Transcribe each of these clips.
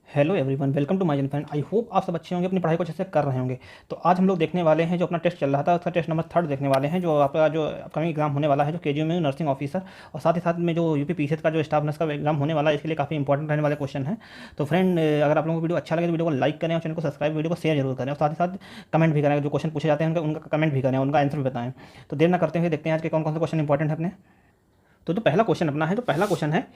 Hello everyone, welcome to my channel friend. I hope आप सब अच्छे होंगे, अपनी पढ़ाई को अच्छे से कर रहे होंगे। तो आज हम लोग देखने वाले हैं जो अपना टेस्ट चल रहा था उसका टेस्ट नंबर 3 देखने वाले हैं, जो आपका जो अपकमिंग एग्जाम होने वाला है, जो केजीएम में नर्सिंग ऑफिसर, और साथ ही साथ में जो यूपी पीसीएस का जो स्टाफ नर्स का एग्जाम होने वाला है, इसके लिए काफ़ी इंपॉर्टेंट रहने वाले क्वेश्चन है। तो फ्रेंड, अगर आप लोगों को वीडियो अच्छा लगे तो वीडियो को लाइक करें और चैनल को सब्सक्राइब, वीडियो को शेयर जरूर करें, और साथ ही साथ कमेंट भी करें। जो क्वेश्चन पूछे जाते हैं उनका कमेंट भी करें, उनका आंसर भी बताएं। तो देर ना करते हुए देखते हैं आज के कौन कौन से क्वेश्चन इंपॉर्टेंट है अपने। तो जो पहला क्वेश्चन अपना है, तो पहला क्वेश्चन है,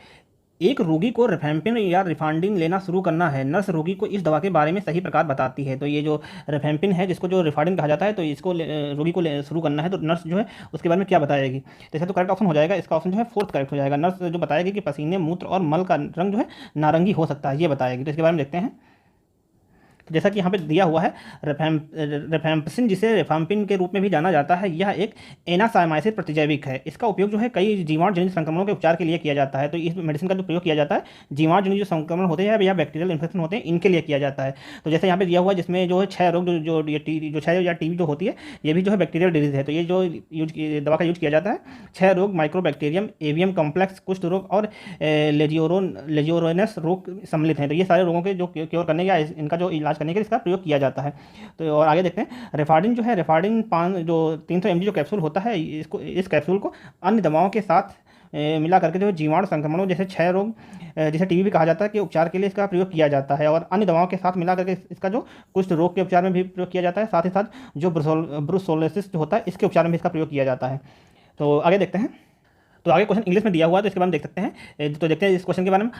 एक रोगी को रिफेम्पिन या रिफांडिन लेना शुरू करना है। नर्स रोगी को इस दवा के बारे में सही प्रकार बताती है। तो ये जो रिफेम्पिन है, जिसको जो रिफांडिन कहा जाता है, तो इसको रोगी को शुरू करना है, तो नर्स जो है उसके बारे में क्या बताएगी। तो इसका तो करेक्ट ऑप्शन हो जाएगा, इसका ऑप्शन जो है फोर्थ करेक्ट हो जाएगा। नर्स जो बताएगी कि पसीने, मूत्र और मल का रंग जो है नारंगी हो सकता है, ये बताएगी। तो इसके बारे में देखते हैं। तो जैसा कि यहाँ पे दिया हुआ है, रिफैम्पसिन, जिसे रिफाम्पिन के रूप में भी जाना जाता है, यह एक एनासाइमाइसिस प्रतिजैविक है। इसका उपयोग जो है कई जीवाणु जनित संक्रमणों के उपचार के लिए किया जाता है। तो इस मेडिसिन का जो प्रयोग किया जाता है, जीवाणु जनित जो संक्रमण होते हैं या बैक्टीरियल इन्फेक्शन होते हैं, इनके लिए किया जाता है। तो जैसे यहाँ पे दिया हुआ है, जिसमें जो है 6 रोग जो 6 या टीबी जो होती है, ये भी जो है बैक्टीरियल डिजीज है। तो ये जो दवा का यूज किया जाता है, 6 रोग, माइक्रोबैक्टीरियम, एवियम कॉम्प्लेक्स, कुष्ठ रोग और लेजियोरोनस रोग सम्मिलित हैं। तो ये सारे रोगों के जो क्योर करने या इनका जो इलाज करने के लिए इसका प्रयोग किया जाता है। तो और आगे देखते हैं, रेफार्डिन जो है, रेफार्डिन 5 जो 300 mg जो कैप्सूल होता है, इस कैप्सूल को अन्य दवाओं के साथ मिला करके जो है जीवाणु संक्रमणों जैसे 6 रोग, जैसे टीबी भी कहा जाता है, के उपचार के लिए इसका प्रयोग किया जाता है। और अन्य दवाओं के साथ मिला करके इसका जो कुष्ठ रोग के उपचार में भी प्रयोग किया जाता है। साथ ही साथ जो ब्रुसोलोसिस जो होता है, इसके उपचार में भी इसका प्रयोग किया जाता है। तो आगे देखते हैं। तो आगे क्वेश्चन इंग्लिश में दिया हुआ है, तो इसके बारे में देख सकते हैं। तो देखते हैं इस क्वेश्चन के बारे में।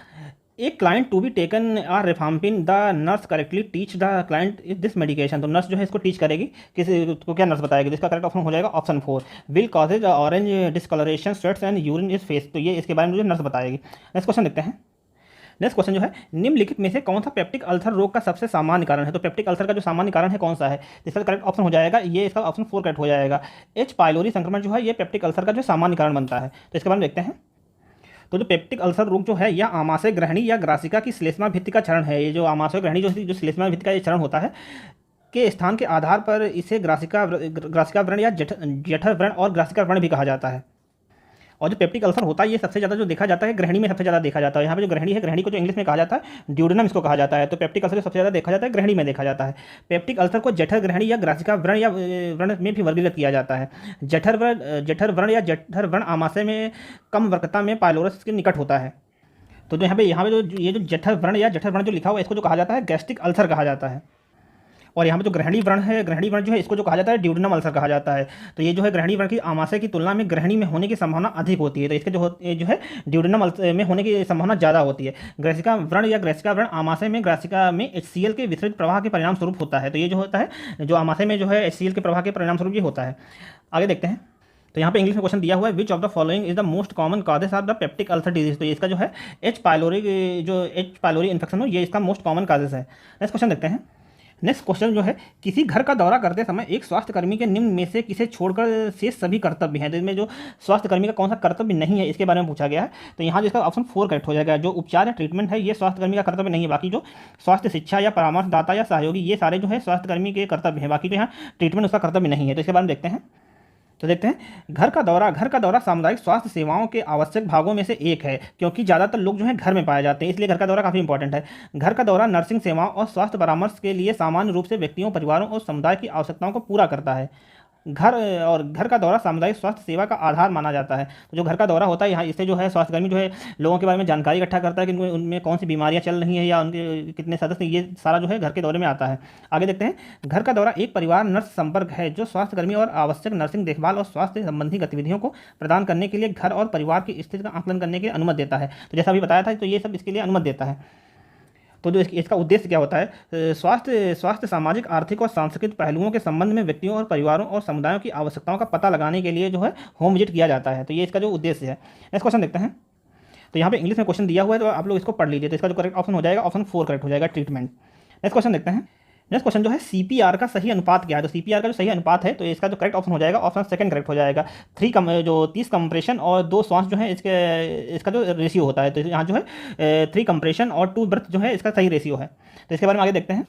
एक client to be taken are rifampin, the nurse correctly teach the client this medication. तो नर्स जो है इसको टीच करेगी, किसी को क्या नर्स बताएगी। तो इसका करेक्ट ऑप्शन हो जाएगा option 4, will causes orange discoloration, sweats and urine is face. तो ये इसके बारे में मुझे नर्स बताएगी। नेक्स्ट क्वेश्चन देखते हैं। नेक्स्ट क्वेश्चन जो है, निम्नलिखित में से कौन सा पेप्टिक अल्सर रोग का सबसे सामान्य कारण है। तो पेप्टिक अल्सर का जो सामान्य कारण है कौन सा है, इसका करेक्ट ऑप्शन हो जाएगा, ये इसका ऑप्शन 4 करेक्ट हो जाएगा। एच पाइलोरी संक्रमण जो है, ये पेप्टिक अल्सर का जो सामान्य कारण बनता है। तो इसके बारे में देखते हैं। तो जो पेप्टिक अल्सर रोग जो है, यह आमाशय ग्रहणी या ग्रासिका की श्लेष्मा भित्ति का क्षरण है। ये जो आमाशय ग्रहणी जो श्लेष्मा भित्ति का ये क्षरण होता है, के स्थान के आधार पर इसे ग्रासिका व्रण या जठर व्रण और ग्रासिका व्रण भी कहा जाता है। और जो पेप्टिक अल्सर होता है, ये सबसे ज़्यादा जो देखा जाता है ग्रहणी में, सबसे ज़्यादा देखा जाता है। यहाँ पे जो ग्रहणी है, ग्रहणी को जो इंग्लिश में कहा जाता है ड्यूडेनम, इसको कहा जाता है। तो पेप्टिक अल्सर सबसे ज़्यादा देखा जाता है ग्रहणी में देखा जाता है। पेप्टिक अल्सर को जठर ग्रहणी या ग्रासिका व्रण या व्रण में भी वर्गीकृत किया जाता है। जठर व्रण या जठर व्रण आमाशय में कम वर्कता में पाइलोरस के निकट होता है। तो जो यहाँ पे जो ये जो जठर व्रण या जठर व्रण जो लिखा हुआ है, इसको जो कहा जाता है गैस्ट्रिक अल्सर कहा जाता है। और यहाँ पे जो ग्रहणी व्रण है, ग्रहणी व्रण जो है, इसको जो कहा जाता है ड्यूडेनम अल्सर कहा जाता है। तो ये जो है ग्रहणी व्रण की आमाशय की तुलना में ग्रहणी में होने की संभावना अधिक होती है। तो इसके जो है ड्यूडेनम अल्सर में होने की संभावना ज़्यादा होती है। ग्रासिका व्रण या ग्रासिका व्रण आमाशय में ग्रासिका में HCl के विसर्जित प्रवाह के परिणाम स्वरूप होता है। तो ये जो होता है, जो आमाशय में जो है HCl के प्रवाह के परिणाम स्वरूप ये होता है। आगे देखते हैं। तो यहाँ पे इंग्लिश में क्वेश्चन दिया हुआ है, which of the following is the most common causes of the peptic ulcer disease. तो इसका जो है एच पाइलोरी इन्फेक्शन हो, ये इसका मोस्ट कॉमन कॉजेस है। नेक्स्ट क्वेश्चन देखते हैं। नेक्स्ट क्वेश्चन जो है, किसी घर का दौरा करते समय एक स्वास्थ्यकर्मी के निम्न में से किसे छोड़कर शेष सभी कर्तव्य हैं। तो इसमें जो स्वास्थ्यकर्मी का कौन सा कर्तव्य नहीं है, इसके बारे में पूछा गया है। तो यहाँ जिसका ऑप्शन 4 करेक्ट हो जाएगा। जो उपचार या ट्रीटमेंट है, ये स्वास्थ्यकर्मी का कर्तव्य नहीं है। बाकी जो स्वास्थ्य शिक्षा या परामर्शदाता या सहयोगी, ये सारे जो है स्वास्थ्यकर्मी के कर्तव्य हैं। बाकी जो यहाँ ट्रीटमेंट उसका कर्तव्य नहीं है। तो इसके बारे में देखते हैं। तो देखते हैं, घर का दौरा सामुदायिक स्वास्थ्य सेवाओं के आवश्यक भागों में से एक है, क्योंकि ज़्यादातर लोग जो है घर में पाए जाते हैं, इसलिए घर का दौरा काफ़ी इंपॉर्टेंट है। घर का दौरा नर्सिंग सेवाओं और स्वास्थ्य परामर्श के लिए सामान्य रूप से व्यक्तियों, परिवारों और समुदाय की आवश्यकताओं को पूरा करता है। घर का दौरा सामुदायिक स्वास्थ्य सेवा का आधार माना जाता है। तो जो घर का दौरा होता है, यहाँ इससे जो है स्वास्थ्यकर्मी जो है लोगों के बारे में जानकारी इकट्ठा करता है कि उनमें कौन सी बीमारियाँ चल रही हैं या उनके कितने सदस्य, ये सारा जो है घर के दौरे में आता है। आगे देखते हैं। घर का दौरा एक परिवार नर्स संपर्क है, जो स्वास्थ्यकर्मी और आवश्यक नर्सिंग देखभाल और स्वास्थ्य संबंधी गतिविधियों को प्रदान करने के लिए घर और परिवार की स्थिति का आकलन करने के लिए अनुमति देता है। तो जैसा अभी बताया था, तो ये सब इसके लिए अनुमति देता है। तो जो इसका उद्देश्य क्या होता है, स्वास्थ्य सामाजिक, आर्थिक और सांस्कृतिक पहलुओं के संबंध में व्यक्तियों और परिवारों और समुदायों की आवश्यकताओं का पता लगाने के लिए जो है होम विजिट किया जाता है। तो ये इसका जो उद्देश्य है। नेक्स्ट क्वेश्चन देखते हैं। तो यहाँ पे इंग्लिश में क्वेश्चन दिया हुआ है, तो आप लोग इसको पढ़ लीजिए। तो इसका जो करेक्ट ऑप्शन हो जाएगा, ऑप्शन 4 करेक्ट हो जाएगा, ट्रीटमेंट। नेक्स्ट क्वेश्चन देखते हैं। नेक्स्ट क्वेश्चन जो है, CPR का सही अनुपात क्या है। तो CPR का जो सही अनुपात है, तो इसका जो करेक्ट ऑप्शन हो जाएगा, ऑप्शन 2 करेक्ट हो जाएगा। 30 कंप्रेशन और 2 श्वास जो है, इसका जो रेशियो होता है। तो यहाँ जो है 3 कंप्रेशन और 2 ब्रेथ जो है, इसका सही रेशियो है। तो इसके बारे में आगे देखते हैं।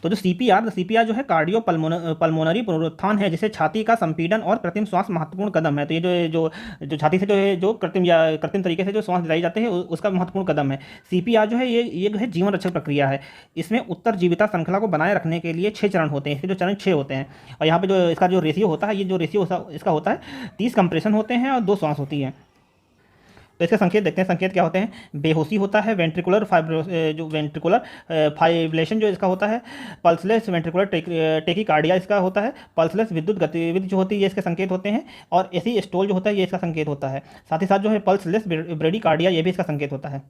तो जो सीपीआर जो है कार्डियो पल्मोनरी पुनरुत्थान है, जिसे छाती का संपीड़न और कृत्रिम श्वास महत्वपूर्ण कदम है। तो ये जो जो जो छाती से जो है जो कृत्रिम तरीके से जो श्वास दिलाई जाते हैं उसका महत्वपूर्ण कदम है। सीपीआर जो है ये जो है जीवन रक्षक प्रक्रिया है। इसमें उत्तरजीविता श्रृंखला को बनाए रखने के लिए 6 चरण होते हैं। इसके जो चरण 6 होते हैं, और यहाँ पे जो इसका जो रेशियो होता है, ये जो रेशियो इसका होता है 30 कंप्रेशन होते हैं और 2 श्वास होती है। तो इसके संकेत देखते हैं। संकेत क्या होते हैं? बेहोशी होता है, वेंट्रिकुलर फाइब्रिलेशन जो इसका होता है, पल्सलेस वेंट्रिकुलर टेकीकार्डिया इसका होता है, पल्सलेस विद्युत गतिविधि जो होती है ये इसके संकेत होते हैं, और एसी स्टोल जो होता है ये इसका संकेत होता है। साथ ही साथ जो है पल्सलेस ब्रेडीकार्डिया ये भी इसका संकेत होता है।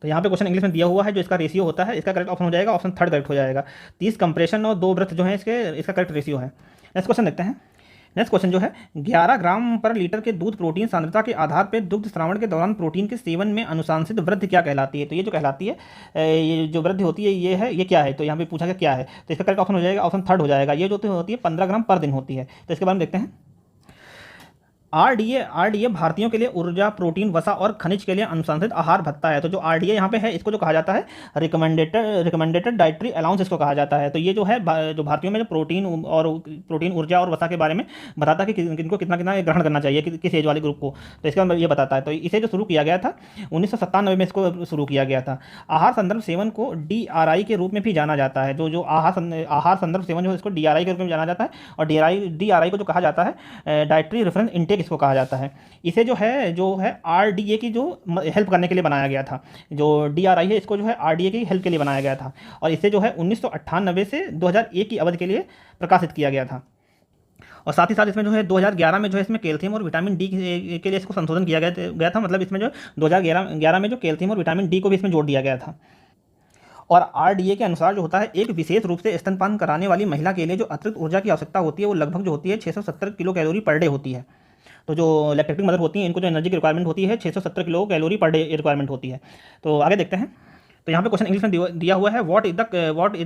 तो यहाँ पे क्वेश्चन इंग्लिश में दिया हुआ है, जो इसका रेशियो होता है, इसका करेक्ट ऑप्शन हो जाएगा, ऑप्शन 3 करेक्ट हो जाएगा। 30 कंप्रेशन और 2 ब्रेथ जो है इसका करेक्ट रेशियो है। नेक्स्ट क्वेश्चन देखते हैं। नेक्स्ट क्वेश्चन जो है 11 ग्राम पर लीटर के दूध प्रोटीन सांद्रता के आधार पर दुग्ध श्रावण के दौरान प्रोटीन के सेवन में अनुशंसित वृद्धि क्या कहलाती है? तो ये जो कहलाती है, ये जो वृद्धि होती है ये क्या है? तो यहाँ पे पूछा गया क्या है, तो इसका करेक्ट ऑप्शन हो जाएगा, ऑप्शन 3 हो जाएगा। ये जो होती है 15 ग्राम पर दिन होती है। तो इसके बारे में देखते हैं। आरडीए भारतीयों के लिए ऊर्जा, प्रोटीन, वसा और खनिज के लिए अनुशंसित आहार भत्ता है। तो जो आरडीए यहाँ पे है इसको जो कहा जाता है रिकमेंडेटेड डाइटरी अलाउंस इसको कहा जाता है। तो ये जो है जो भारतीयों में जो प्रोटीन, ऊर्जा और वसा के बारे में बताता है कि किनको कितना कितना ग्रहण करना चाहिए किस एज वाले ग्रुप को। तो इसका ये बताता है। तो इसे जो शुरू किया गया था 1997 में इसको शुरू किया गया था। आहार संदर्भ सेवन को DRI के रूप में भी जाना जाता है। जो आहार संदर्भ सेवन जो इसको DRI के रूप में जाना जाता है, और DRI को जो कहा जाता है डाइटरी रेफरेंस इंटेक इसको कहा जाता है। इसे जो है आरडीए की जो हेल्प करने के लिए बनाया गया था। जो DRI है इसको जो है आरडीए की हेल्प के लिए बनाया गया था, और इसे जो है 1998 से 2001 की अवधि के लिए प्रकाशित किया गया था। और साथ ही साथ इसमें जो है 2011 में जो है इसमें कैल्शियम और विटामिन डी के लिए इसको संशोधन किया गया था। मतलब इसमें जो 2011 में जो कैल्शियम और विटामिन डी को भी इसमें जोड़ दिया गया था। और आरडीए के अनुसार जो होता है, एक विशेष रूप से स्तनपान कराने वाली महिला के लिए जो अतिरिक्त ऊर्जा की आवश्यकता होती है वो लगभग जो होती है 670 किलो कैलोरी पर डे होती है। तो जो लैक्टेटिंग मदर होती हैं इनको जो एनर्जी की रिक्वायरमेंट होती है 670 kilo calorie per day requirement होती है। तो आगे देखते हैं। तो यहाँ पे क्वेश्चन इंग्लिश में दिया हुआ है, what is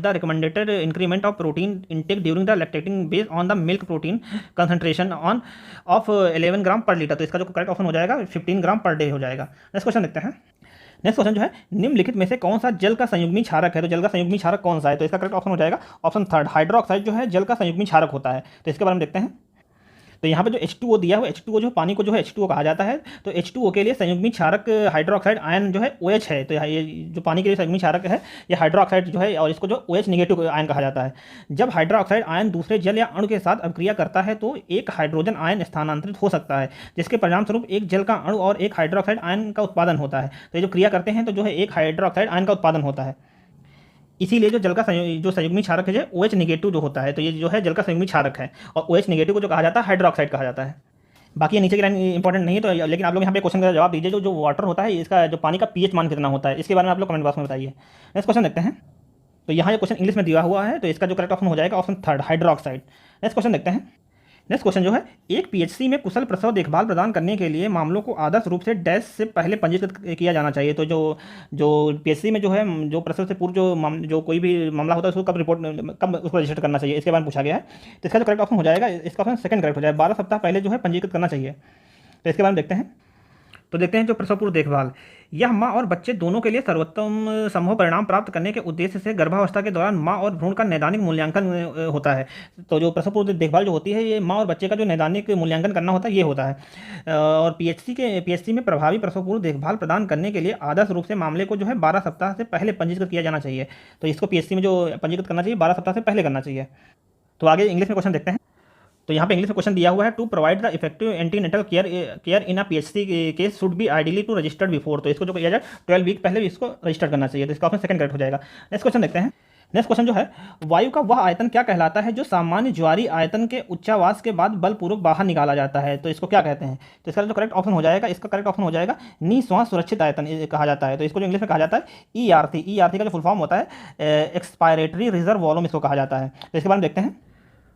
the recommended increment of protein intake during the lactating based on the milk protein concentration of 11 ग्राम पर लीटर। तो इसका जो करेक्ट ऑप्शन हो जाएगा 15 ग्राम पर डे हो जाएगा। नेक्स्ट क्वेश्चन देखते हैं। नेक्स्ट क्वेश्चन जो है, निम्नलिखित में से कौन सा जल का संयुग्मी क्षारक है? तो जल का संयुग्मी क्षारक कौन सा है? तो इसका करेक्ट ऑप्शन हो जाएगा ऑप्शन 3 हाइड्रोक्साइड जो है जल का संयुग्मी क्षारक होता है। तो इसके बारे में देखते हैं। तो यहाँ पे जो H2O दिया हुआ, H2O जो पानी को जो है H2O कहा जाता है। तो H2O के लिए संयुग्मी क्षारक हाइड्रोक्साइड आयन जो है OH है। तो ये जो पानी के लिए संयुग्मी क्षारक है ये हाइड्रोक्साइड जो है, और इसको जो OH नेगेटिव आयन कहा जाता है। जब हाइड्रोक्साइड आयन दूसरे जल या अणु के साथ अभिक्रिया करता है तो एक हाइड्रोजन आयन स्थानांतरित हो सकता है, जिसके परिणामस्वरूप एक जल का अणु और एक हाइड्रोक्साइड आयन का उत्पादन होता है। तो ये जो क्रिया करते हैं तो जो है एक हाइड्रोक्साइड आयन का उत्पादन होता है। इसीलिए जो जल का जो संयुग्मी क्षारक है OH नेगेटिव जो होता है, तो ये जो है जल का संयुग्मी क्षारक है, और OH नेगेटिव को जो कहा जाता है हाइड्रोक्साइड कहा जाता है। बाकी ये नीचे की लाइन इंपॉर्टेंट नहीं है, तो लेकिन आप लोग यहाँ पे क्वेश्चन का जवाब दीजिए। जो वाटर होता है इसका जो पानी का pH मान कितना होता है, इसके बारे में आप लोग कमेंट बॉक्स में बताइए। नेक्स्ट क्वेश्चन देखते हैं। तो यहाँ ये क्वेश्चन इंग्लिश में दिया हुआ है, तो इसका जो करेक्ट ऑप्शन हो जाएगा ऑप्शन 3 हाइड्रोक्साइड। नेक्स्ट क्वेश्चन देखते हैं। नेक्स्ट क्वेश्चन जो है, एक PHC में कुशल प्रसव देखभाल प्रदान करने के लिए मामलों को आदर्श रूप से डैश से पहले पंजीकृत किया जाना चाहिए। तो जो PHC में जो है जो प्रसव से पूर्व जो कोई भी मामला होता है उसको कब उसको रजिस्टर करना चाहिए, इसके बारे में पूछा गया है। तो इसका जो करेक्ट ऑप्शन हो जाएगा, इसका ऑप्शन सेकंड करेक्ट हो जाएगा, 12 सप्ताह पहले जो है पंजीकृत करना चाहिए। तो इसके बारे में देखते हैं। तो देखते हैं जो प्रसव पूर्व देखभाल, यह माँ और बच्चे दोनों के लिए सर्वोत्तम संभव परिणाम प्राप्त करने के उद्देश्य से गर्भावस्था के दौरान माँ और भ्रूण का नैदानिक मूल्यांकन होता है। तो जो प्रसव पूर्व देखभाल जो होती है ये माँ और बच्चे का जो नैदानिक मूल्यांकन करना होता है ये होता है। और PHC में प्रभावी प्रसव पूर्व देखभाल प्रदान करने के लिए आदर्श रूप से मामले को जो है 12 सप्ताह से पहले पंजीकृत किया जाना चाहिए। तो इसको PHC में जो पंजीकृत करना चाहिए 12 सप्ताह से पहले करना चाहिए। तो आगे इंग्लिश में क्वेश्चन देखते हैं। तो यहाँ पे इंग्लिश में क्वेश्चन दिया हुआ है, to provide the effective antenatal care in a PHC case should be ideally to registered before. तो इसको जो किया जाए 12 वीक पहले भी इसको रजिस्टर करना चाहिए। तो इसका ऑप्शन सेकंड करेक्ट हो जाएगा। नेक्स्ट क्वेश्चन देखते हैं। नेक्स्ट क्वेश्चन जो है, वायु का वह आयतन क्या कहलाता है जो सामान्य ज्वारीय आयतन के उच्चावास के बाद बलपूर्वक बाहर निकाला जाता है? तो इसको क्या कहते हैं? तो इसका जो करेक्ट ऑप्शन हो जाएगा, इसका करेक्ट ऑप्शन हो जाएगा निःश्वास सुरक्षित आयतन कहा जाता है। तो इसको जो इंग्लिश में कहा जाता है ERC का जो फुल फॉर्म होता है एक्सपायरेटरी रिजर्व वॉल्यूम इसको कहा जाता है। तो इसके बारे में देखते हैं।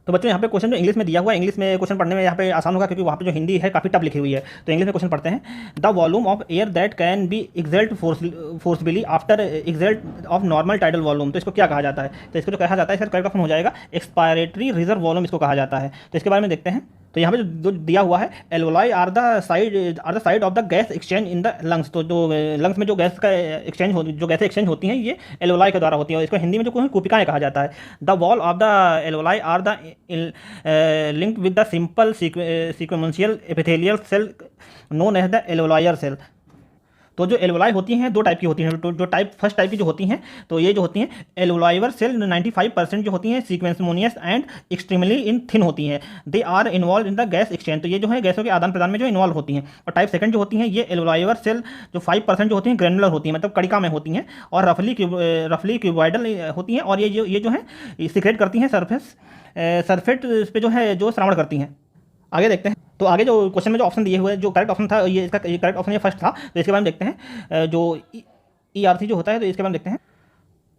तो बच्चों यहाँ पे क्वेश्चन जो इंग्लिश में दिया हुआ है, इंग्लिश में क्वेश्चन पढ़ने में यहाँ पे आसान होगा क्योंकि वहाँ पे जो हिंदी है काफ़ी टफ लिखी हुई है। तो इंग्लिश में क्वेश्चन पढ़ते हैं। The volume of air that can be exalt forcibly after exalt of normal tidal volume. तो इसको क्या कहा जाता है? तो इसको जो कहा जाता है इसका करेक्ट ऑप्शन हो जाएगा एक्सपायरेटरी रिजर्व वॉल्यूम इसको कहा जाता है। तो इसके बारे में देखते हैं। तो यहाँ पे जो दिया हुआ है, alveoli are the side of the gas exchange in the lungs. तो जो लंग्स में जो गैस का एक्सचेंज जो गैसें एक्सचेंज होती हैं ये एल्वोलाई के द्वारा होती हैं, और इसको हिंदी में जो कुपिकाएँ कहा जाता है। The wall of the alveoli are the link with the simple sequential epithelial cell known as the alveolar cell. तो जो एल्वोलाई होती हैं दो टाइप की होती हैं। तो जो फर्स्ट टाइप की जो होती हैं, तो ये जो होती हैं एल्वोलाइवर सेल 95% जो होती हैं सीक्वेंसमोनियस एंड एक्सट्रीमली इन थिन होती हैं। They are involve in the gas exchange. तो ये जो है गैसों के आदान प्रदान में जो इन्वॉल्व होती हैं। और टाइप सेकंड जो होती हैं ये एल्वोलाइवर सेल जो 5% जो होती हैं ग्रेनुलर होती हैं, मतलब कणिका में होती हैं, और रफली क्यूबॉइडल होती हैं, और ये जो है सिक्रेट करती हैं सरफेट पे जो है जो श्रावण करती हैं। आगे देखते हैं। तो आगे जो क्वेश्चन में जो ऑप्शन दिए हुए जो करेक्ट ऑप्शन था ये करेक्ट ऑप्शन ये फर्स्ट था। तो इसके बारे में देखते हैं। जो ERC जो होता है तो इसके बारे में देखते हैं।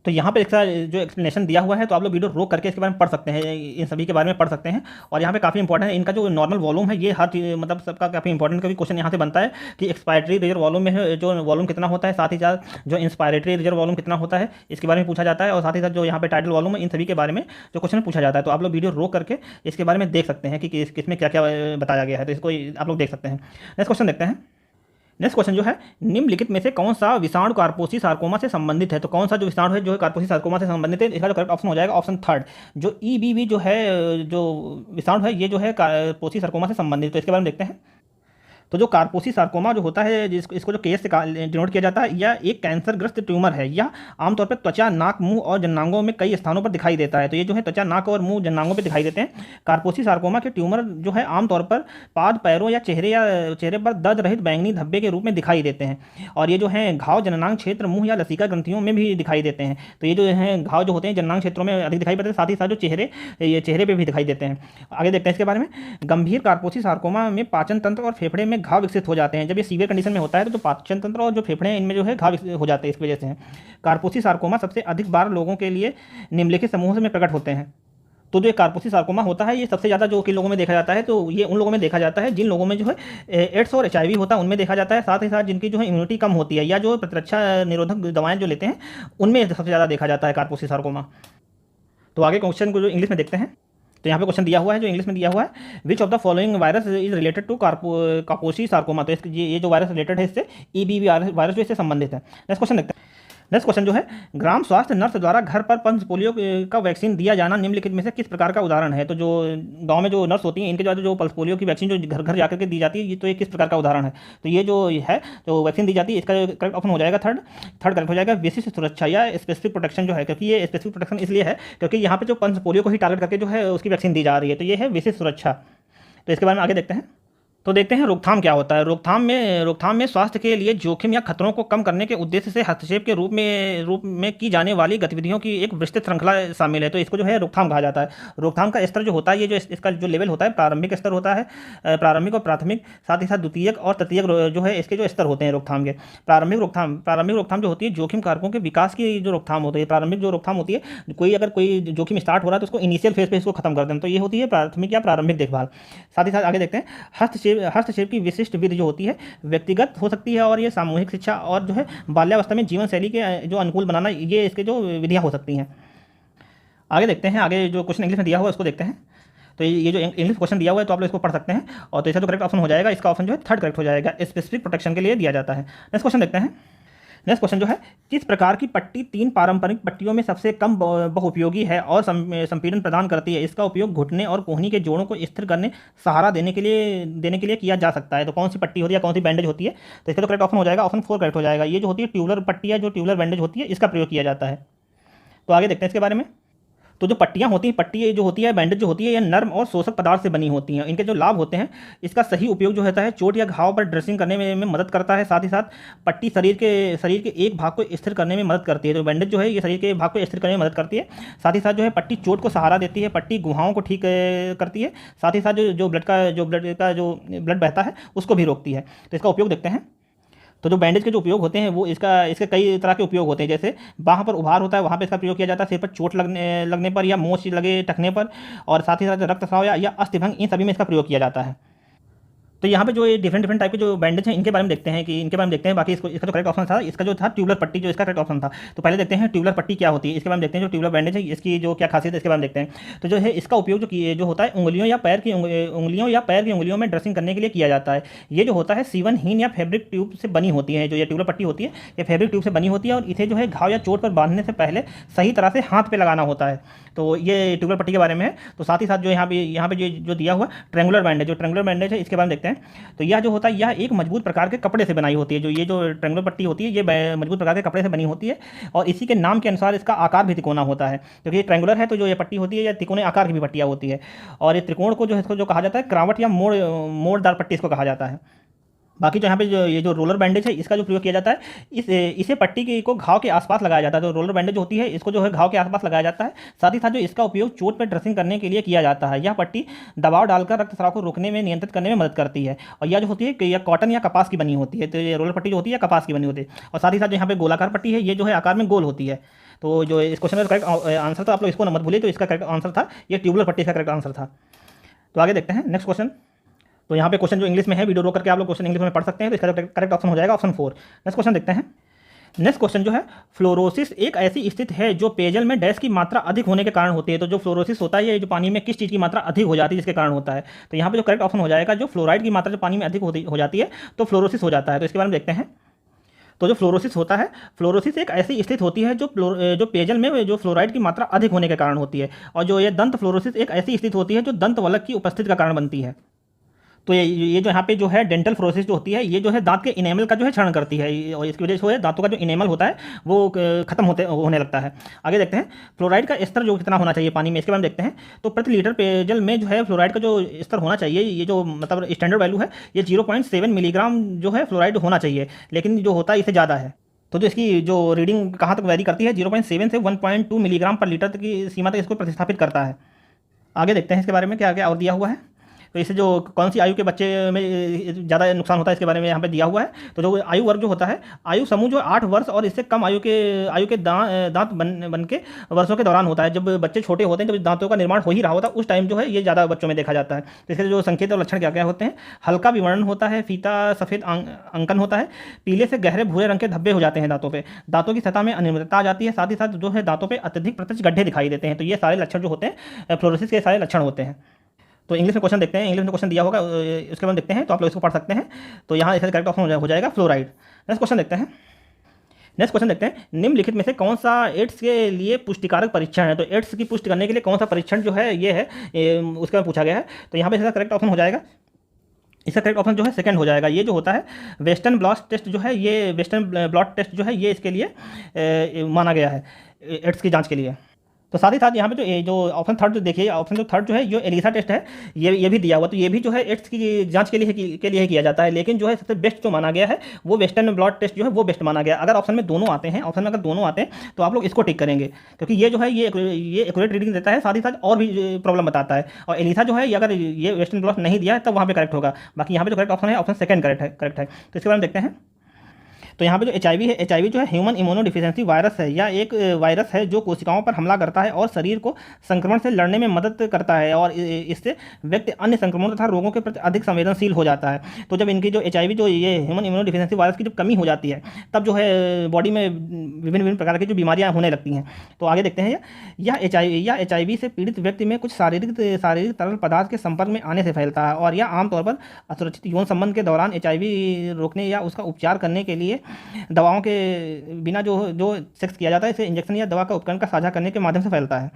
तो यहाँ पे इसका जो एक्सप्लेनेशन दिया हुआ है, तो आप लोग वीडियो रोक करके इसके बारे में पढ़ सकते हैं, इन सभी के बारे में पढ़ सकते हैं। और यहाँ पे काफ़ी इंपॉर्टेंट है इनका जो नॉर्मल वॉल्यूम है, ये हर चीज़ मतलब सबका काफ़ी इंपॉर्टेंट कभी क्वेश्चन यहाँ से बनता है कि एक्सपायरेटरी रिजर्व वॉल्यूम में जो वॉल्यूम कितना होता है, साथ ही साथ जो इंस्पायरेटरी रिजर्व वॉल्यूम कितना होता है इसके बारे में पूछा जाता है, और साथ ही साथ जो यहाँ पे टाइटल वॉल्यूम है इन सभी के बारे में जो क्वेश्चन पूछा जाता है। तो आप लोग वीडियो रोक करके इसके बारे में देख सकते हैं कि किसमें क्या क्या बताया गया है, तो इसको आप लोग देख सकते हैं। नेक्स्ट क्वेश्चन देखते हैं। नेक्स्ट क्वेश्चन जो है, निम्नलिखित में से कौन सा विषाणु कार्पोसी सार्कोमा से संबंधित है। तो कौन सा जो विषाणु है जो है कार्पोसी सार्कोमा से संबंधित है, इसका जो करेक्ट ऑप्शन हो जाएगा ऑप्शन थर्ड, जो EBV जो है जो विषाणु है ये जो है कार्पोसी सार्कोमा से संबंधित। तो इसके बारे में देखते हैं। तो जो कार्पोसी सार्कोमा जो होता है इसको जो केस से डिनोट किया जाता है, यह एक कैंसरग्रस्त ट्यूमर है। यह आमतौर पर त्वचा, नाक, मुंह और जननांगों में कई स्थानों पर दिखाई देता है। तो ये जो है त्वचा, नाक और मुंह, जननांगों पर दिखाई देते हैं। कार्पोसी सार्कोमा के ट्यूमर जो है आमतौर पर पाद, पैरों या चेहरे पर दर्द रहित बैंगनी धब्बे के रूप में दिखाई देते हैं। और ये जो है घाव जननांग क्षेत्र, मुंह या लसिका ग्रंथियों में भी दिखाई देते हैं। तो ये जो है घाव जो होते हैं जननांग क्षेत्रों में अधिक दिखाई पड़ते हैं, साथ ही साथ जो चेहरे पर भी दिखाई देते हैं। आगे देखते हैं इसके बारे में। गंभीर कार्पोसी सार्कोमा में पाचन तंत्र और फेफड़े में घाव विकसित हो जाते हैं। जब ये सीवियर कंडीशन में होता है तो जो पाचन तंत्र और जो फेफड़े हैं इनमें जो है घाव हो जाते हैं, इस वजह से। कार्पोसी सार्कोमा सबसे अधिक बार लोगों के लिए निम्नलिखित समूह में प्रकट होते हैं। तो जो कार्पोसी सार्कोमा होता है ये सबसे ज़्यादा जो कि लोगों में देखा जाता है, तो ये उन लोगों में देखा जाता है जिन लोगों में जो है एड्स और HIV होता है, उनमें देखा जाता है। साथ ही साथ जिनकी जो है इम्यूनिटी कम होती है या जो प्रतिरक्षा निरोधक दवाएं जो लेते हैं उनमें सबसे ज़्यादा देखा जाता है कार्पोसी सार्कोमा। तो आगे क्वेश्चन को जो इंग्लिश में देखते हैं। तो यहाँ पे क्वेश्चन दिया हुआ है जो इंग्लिश में दिया हुआ है, which of the following virus is related to Kaposi sarcoma. तो ये जो वायरस रिलेटेड है इससे EBV वायरस जो इससे संबंधित है। नेक्स्ट क्वेश्चन देखते हैं। नेक्स्ट क्वेश्चन जो है, ग्राम स्वास्थ्य नर्स द्वारा घर पर पल्स पोलियो का वैक्सीन दिया जाना निम्नलिखित में से किस प्रकार का उदाहरण है। तो जो गांव में जो नर्स होती हैं इनके द्वारा जो पल्स पोलियो की वैक्सीन जो घर घर जाकर के दी जाती है, ये तो ये किस प्रकार का उदाहरण है। तो ये जो है जो वैक्सीन दी जाती है इसका करेक्ट ऑप्शन हो जाएगा थर्ड करेक्ट हो जाएगा, विशिष्ट सुरक्षा या स्पेसिफिक प्रोटेक्शन जो है। क्योंकि ये स्पेसिफिक प्रोटेक्शन इसलिए है क्योंकि यहाँ पे जो पल्स पोलियो को ही टारगेट करके जो है उसकी वैक्सीन दी जा रही है, तो ये है विशिष्ट सुरक्षा। तो इसके बारे में आगे देखते हैं। तो देखते हैं रोकथाम क्या होता है। रोकथाम में स्वास्थ्य के लिए जोखिम या खतरों को कम करने के उद्देश्य से हस्तक्षेप के रूप में की जाने वाली गतिविधियों की एक विस्तृत श्रृंखला शामिल है। तो इसको जो है रोकथाम कहा जाता है। रोकथाम का स्तर जो होता है, ये जो इसका जो लेवल होता है प्रारंभिक स्तर होता है, प्रारंभिक और प्राथमिक, साथ ही साथ द्वितीयक और तृतीयक जो है इसके जो स्तर होते हैं रोकथाम के। प्रारंभिक रोकथाम जो होती है जोखिम कारकों के विकास की जो रोकथाम होती है। प्रारंभिक जो रोकथाम होती है, अगर कोई जोखिम स्टार्ट हो रहा है तो उसको इनिशियल फेज पे इसको खत्म कर देना, तो ये होती है प्राथमिक या प्रारंभिक देखभाल। साथ ही साथ आगे देखते हैं हस्तक्षेप की विशिष्ट विधि जो होती है व्यक्तिगत हो सकती है, और ये सामूहिक शिक्षा और जो है बाल्यावस्था में जीवन शैली के जो अनुकूल बनाना, ये इसके जो विधियां हो सकती हैं। आगे देखते हैं। आगे जो क्वेश्चन इंग्लिश में दिया हुआ है उसको देखते हैं। तो ये जो इंग्लिश क्वेश्चन दिया हुआ है तो आप लोग इसको पढ़ सकते हैं। और तो इसका जो करेक्ट ऑप्शन हो जाएगा, इसका ऑप्शन जो है थर्ड करेक्ट हो जाएगा, स्पेसिफिक प्रोटेक्शन के लिए दिया जाता है। नेक्स्ट क्वेश्चन देखते हैं। नेक्स्ट क्वेश्चन जो है, किस प्रकार की पट्टी 3 पारंपरिक पट्टियों में सबसे कम बहुउपयोगी है और संपीड़न प्रदान करती है। इसका उपयोग घुटने और कोहनी के जोड़ों को स्थिर करने, सहारा देने के लिए किया जा सकता है। तो कौन सी पट्टी होती है, कौन सी बैंडेज होती है। तो इसका तो करेक्ट ऑप्शन हो जाएगा ऑप्शन 4 करेक्ट हो जाएगा। ये जो होती है ट्यूबुलर पट्टी है, जो ट्यूबुलर बैंडेज होती है, इसका प्रयोग किया जाता है। तो आगे देखते हैं इसके बारे में। तो जो पट्टियाँ होती हैं, पट्टी जो होती है, बैंडेज जो होती है, ये नर्म और शोषक पदार्थ से बनी होती हैं। इनके जो लाभ होते हैं, इसका सही उपयोग जो होता है चोट या घाव पर ड्रेसिंग करने में मदद करता है। साथ ही साथ पट्टी शरीर के एक भाग को स्थिर करने में मदद करती है। तो बैंडेज जो है ये शरीर के भाग को स्थिर करने में मदद करती है। साथ ही साथ जो है पट्टी चोट को सहारा देती है, पट्टी गुहाओं को ठीक करती है। साथ ही साथ जो ब्लड बहता है उसको भी रोकती है। तो इसका उपयोग देखते हैं। तो जो बैंडेज के जो उपयोग होते हैं वो इसके कई तरह के उपयोग होते हैं। जैसे बाह पर उभार होता है, वहाँ पे इसका प्रयोग किया जाता है। सिर पर चोट लगने पर या मोच लगे टकने पर, और साथ ही साथ रक्तस्राव या अस्थिभंग, इन सभी में इसका प्रयोग किया जाता है। तो यहाँ पे जो ये डिफरेंट टाइप के जो बैंडेज हैं इनके बारे में देखते हैं बाकी इसका जो करेक्ट ऑप्शन था, इसका जो था ट्यूबलर पट्टी, जो इसका करेक्ट ऑप्शन था। तो पहले देखते हैं ट्यूबलर पट्टी क्या होती है, इसके बारे में देखते हैं। जो ट्यूबलर बैंडेज है इसकी जो क्या खासियत है इसके बारे में देखते हैं। तो जो है इसका उपयोग जो होता है उंगलियों या पैर की उंगलियों में ड्रेसिंग करने के लिए किया जाता है। ये जो होता है सीवन हीन या फैब्रिक ट्यूब से बनी होती है। जो ये ट्यूबलर पट्टी होती है ये फैब्रिक ट्यूब से बनी होती है और इसे जो है घाव या चोट पर बांधने से पहले सही तरह से हाथ पे लगाना होता है। तो ये ट्यूबलर पट्टी के बारे में है। तो साथ ही साथ जो यहाँ पे जो दिया हुआ ट्रेंगुलर बैंडेज, जो ट्रेंगुलर बैंडेज है इसके बारे में देखते हैं। तो यह जो होता है यह एक मजबूत प्रकार के कपड़े से बनाई होती है। जो ये जो ट्रेंगुलर पट्टी होती है ये मजबूत प्रकार के कपड़े से बनी होती है और इसी के नाम के अनुसार इसका आकार भी तिकोना होता है। क्योंकि ये ट्रेंगुलर है तो जो ये पट्टी होती है ये तिकोने आकार की भी पट्टियाँ होती है। और ये त्रिकोण को जो है इसको जो कहा जाता है क्रावट या मोड़दार पट्टी इसको कहा जाता है। बाकी जो यहाँ पे ये जो रोलर बैंडेज है इसका जो प्रयोग किया जाता है इसे पट्टी को घाव के आसपास लगाया जाता है। तो रोलर बैंडेज होती है इसको जो है घाव के आसपास लगाया जाता है। साथ ही साथ जो इसका उपयोग चोट पर ड्रेसिंग करने के लिए किया जाता है। यह पट्टी दबाव डालकर रक्तस्राव को रोकने में, नियंत्रित करने में मदद करती है। और यह जो होती है यह कॉटन या कपास की बनी होती है। तो ये रोलर पट्टी जो होती है कपास की बनी होती है। और साथ ही साथ जो यहाँ पे गोलाकार पट्टी है ये जो है आकार में गोल होती है। तो जो इस क्वेश्चन का करेक्ट आंसर था, आप लोग इसको मत भूलिए, तो इसका करेक्ट आंसर था ये ट्यूबलर पट्टी का करेक्ट आंसर था। तो आगे देखते हैं नेक्स्ट क्वेश्चन। तो यहाँ पे क्वेश्चन जो इंग्लिश में है, वीडियो रोक करके आप लोग क्वेश्चन इंग्लिश में पढ़ सकते हैं। तो इसका करेक्ट ऑप्शन हो जाएगा ऑप्शन 4। नेक्स्ट क्वेश्चन देखते हैं। नेक्स्ट क्वेश्चन जो है, फ्लोरोसिस एक ऐसी स्थिति है जो पेयजल में डैश की मात्रा अधिक होने के कारण होती है। तो जो फ्लोरोसिस होता है ये जो पानी में किस चीज़ की मात्रा अधिक हो जाती है जिसके कारण होता है। तो यहाँ पे जो करेक्ट ऑप्शन हो जाएगा जो फ्लोराइड की मात्रा जो पानी में अधिक हो जाती है तो फ्लोरोसिस हो जाता है। तो इसके बारे में देखते हैं। तो जो फ्लोरोसिस होता है, फ्लोरोसिस एक ऐसी स्थिति होती है जो पेयजल में जो फ्लोराइड की मात्रा अधिक होने के कारण होती है। और जो ये दंत फ्लोरोसिस एक ऐसी स्थिति होती है जो दंत वलक की उपस्थिति का कारण बनती है। तो ये जो यहाँ पे जो है डेंटल फ्लोरोसिस जो होती है ये जो है दांत के इनेमल का जो है क्षरण करती है और इसकी वजह से दांतों का जो इनेमल होता है वो खत्म होने लगता है। आगे देखते हैं फ्लोराइड का स्तर जो कितना होना चाहिए पानी में, इसके बारे में देखते हैं। तो प्रति लीटर पेयजल में जो है फ्लोराइड का जो स्तर होना चाहिए, ये जो मतलब स्टैंडर्ड वैल्यू है ये 0.7 मिलीग्राम जो है फ्लोराइड होना चाहिए, लेकिन जो होता है इससे ज़्यादा है। तो जो इसकी जो रीडिंग कहाँ तक वैरी करती है, 0.7 से 1.2 मिलीग्राम पर लीटर की सीमा तक इसको प्रतिस्थापित करता है। आगे देखते हैं इसके बारे में क्या क्या और दिया हुआ है। तो इससे जो कौन सी आयु के बच्चे में ज़्यादा नुकसान होता है इसके बारे में यहाँ पे दिया हुआ है। तो जो आयु वर्ग जो होता है, आयु समूह जो 8 वर्ष और इससे कम आयु के दांत बन के वर्षों के दौरान होता है। जब बच्चे छोटे होते हैं, जब दांतों का निर्माण हो ही रहा होता है उस टाइम जो है ये ज़्यादा बच्चों में देखा जाता है। तो इसके जो संकेत और लक्षण क्या क्या होते हैं, हल्का विवर्णन होता है, फीता सफ़ेद अंकन होता है, पीले से गहरे भूरे रंग के धब्बे हो जाते हैं दांतों पे, दांतों की सतह में अनियमितता आ जाती है, साथ ही साथ जो है दांतों पे अत्यधिक प्रत्यक्ष गड्ढे दिखाई देते हैं। तो ये सारे लक्षण जो होते हैं फ्लोरोसिस के सारे लक्षण होते हैं। तो इंग्लिश में क्वेश्चन देखते हैं, इंग्लिश में क्वेश्चन दिया होगा उसके बाद देखते हैं। तो आप लोग इसको पढ़ सकते हैं। तो यहाँ इसका करेक्ट ऑप्शन हो जाएगा फ्लोराइड। नेक्स्ट क्वेश्चन देखते हैं। नेक्स्ट क्वेश्चन देखते हैं, निम्नलिखित में से कौन सा एड्स के लिए पुष्टिकारक परीक्षण है। तो एड्स की पुष्टि करने के लिए कौन सा परीक्षण जो है ये है उसके में पूछा गया है। तो यहाँ पे इसका करेक्ट ऑप्शन हो जाएगा, इसका करेक्ट ऑप्शन जो है सेकंड हो जाएगा। ये जो होता है वेस्टर्न ब्लॉट टेस्ट जो है, ये वेस्टर्न ब्लॉट टेस्ट जो है ये इसके लिए माना गया है एड्स की जाँच के लिए। तो साथ ही साथ यहाँ पे जो ऑप्शन थर्ड जो देखिए, ऑप्शन जो थर्ड जो है जो एलिसा टेस्ट है ये भी दिया हुआ। तो ये भी जो है एड्स की जांच के लिए किया जाता है, लेकिन जो है सबसे बेस्ट जो माना गया है वो वेस्टर्न ब्लॉट टेस्ट जो है वो बेस्ट माना गया। अगर ऑप्शन में दोनों आते हैं, ऑप्शन में अगर दोनों आते हैं तो आप लोग इसको टिक करेंगे, क्योंकि ये जो है ये एक्यूरेट रीडिंग देता है, साथ ही साथ और भी प्रॉब्लम बताता है। और एलिसा जो है अगर ये वेस्टर्न ब्लॉट नहीं दिया है तब वहाँ पर करेक्ट होगा। बाकी यहाँ पे जो करेक्ट ऑप्शन है ऑप्शन सेकंड करेक्ट है। तो इसके बारे में देखते हैं। तो यहाँ पे जो HIV है, HIV जो है ह्यूमन इम्यूनोडिफिशियेंसी वायरस है, या एक वायरस है जो कोशिकाओं पर हमला करता है और शरीर को संक्रमण से लड़ने में मदद करता है और इससे व्यक्ति अन्य संक्रमणों तथा रोगों के प्रति अधिक संवेदनशील हो जाता है। तो जब इनकी जो HIV जो ये ह्यूमन इम्यूनोडिफिशियेंसी वायरस की जब कमी हो जाती है तब जो है बॉडी में विभिन्न प्रकार की जो बीमारियाँ होने लगती हैं। तो आगे देखते हैं, यह HIV से पीड़ित व्यक्ति में कुछ शारीरिक तरल पदार्थ के संपर्क में आने से फैलता है और यह आमतौर पर असुरक्षित यौन संबंध के दौरान HIV रोकने या उसका उपचार करने के लिए दवाओं के बिना जो सेक्स किया जाता है, इसे इंजेक्शन या दवा का उपकरण का साझा करने के माध्यम से फैलता है।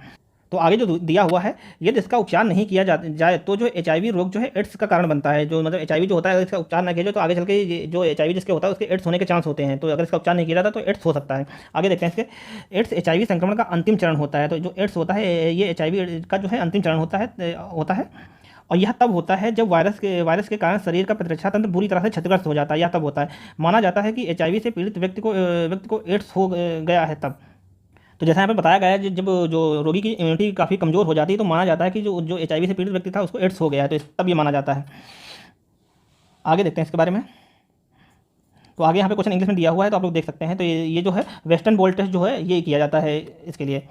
तो आगे जो दिया हुआ है, यदि इसका उपचार नहीं किया जाए तो जो HIV रोग जो है एड्स का कारण बनता है। जो मतलब HIV जो होता है इसका उपचार ना किया जाए तो आगे चल के जो HIV जिसके होता है उसके एड्स होने के चांस होते हैं। तो अगर इसका उपचार नहीं किया जाता तो एड्स हो सकता है। आगे देखते हैं इसके एड्स HIV संक्रमण का अंतिम चरण होता है। तो जो एड्स होता है ये HIV का जो है अंतिम चरण होता है और यह तब होता है जब वायरस के कारण शरीर का प्रतिरक्षा तंत्र बुरी तरह से क्षतिग्रस्त हो जाता है। यह तब होता है, माना जाता है कि HIV से पीड़ित व्यक्ति को एड्स हो गया है तब। तो जैसा यहाँ पे बताया गया है, जब जो रोगी की इम्यूनिटी काफ़ी कमज़ोर हो जाती है तो माना जाता है कि जो HIV से पीड़ित व्यक्ति था उसको एड्स हो गया है, तो तब ये माना जाता है। आगे देखते हैं इसके बारे में। तो आगे यहाँ पे क्वेश्चन इंग्लिश में दिया हुआ है तो आप लोग देख सकते हैं। तो ये जो है वेस्टर्न ब्लॉट टेस्ट जो है ये किया जाता है इसके लिए।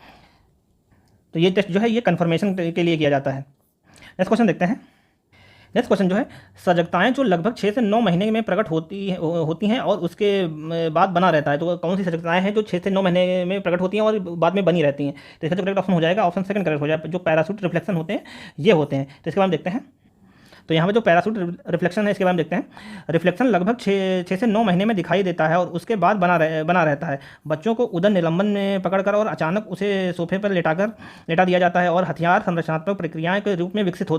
तो ये टेस्ट जो है ये कन्फर्मेशन के लिए किया जाता है। नेक्स्ट क्वेश्चन देखते हैं। नेक्स्ट क्वेश्चन जो है, सजगताएं जो लगभग 6 से 9 महीने में प्रकट होती हैं और उसके बाद बना रहता है, तो कौन सी सजगताएं हैं जो 6 से 9 महीने में प्रकट होती हैं और बाद में बनी रहती हैं? तो इसका जो करेक्ट ऑप्शन हो जाएगा, ऑप्शन सेकंड करेक्ट हो जाएगा, जो पैराशूट रिफ्लेक्शन होते हैं ये होते हैं। तो इसके बारे में देखते हैं। तो यहाँ पे जो पैराशूट रिफ्लेक्शन है इसके बारे में देखते हैं। रिफ्लेक्शन लगभग 6 से 9 महीने में दिखाई देता है और उसके बाद बना रहता है। बच्चों को उदर निलंबन में पकड़कर और अचानक उसे सोफे पर लेटा दिया जाता है और हथियार संरचनात्मक प्रक्रियाएं के रूप में विस्तारित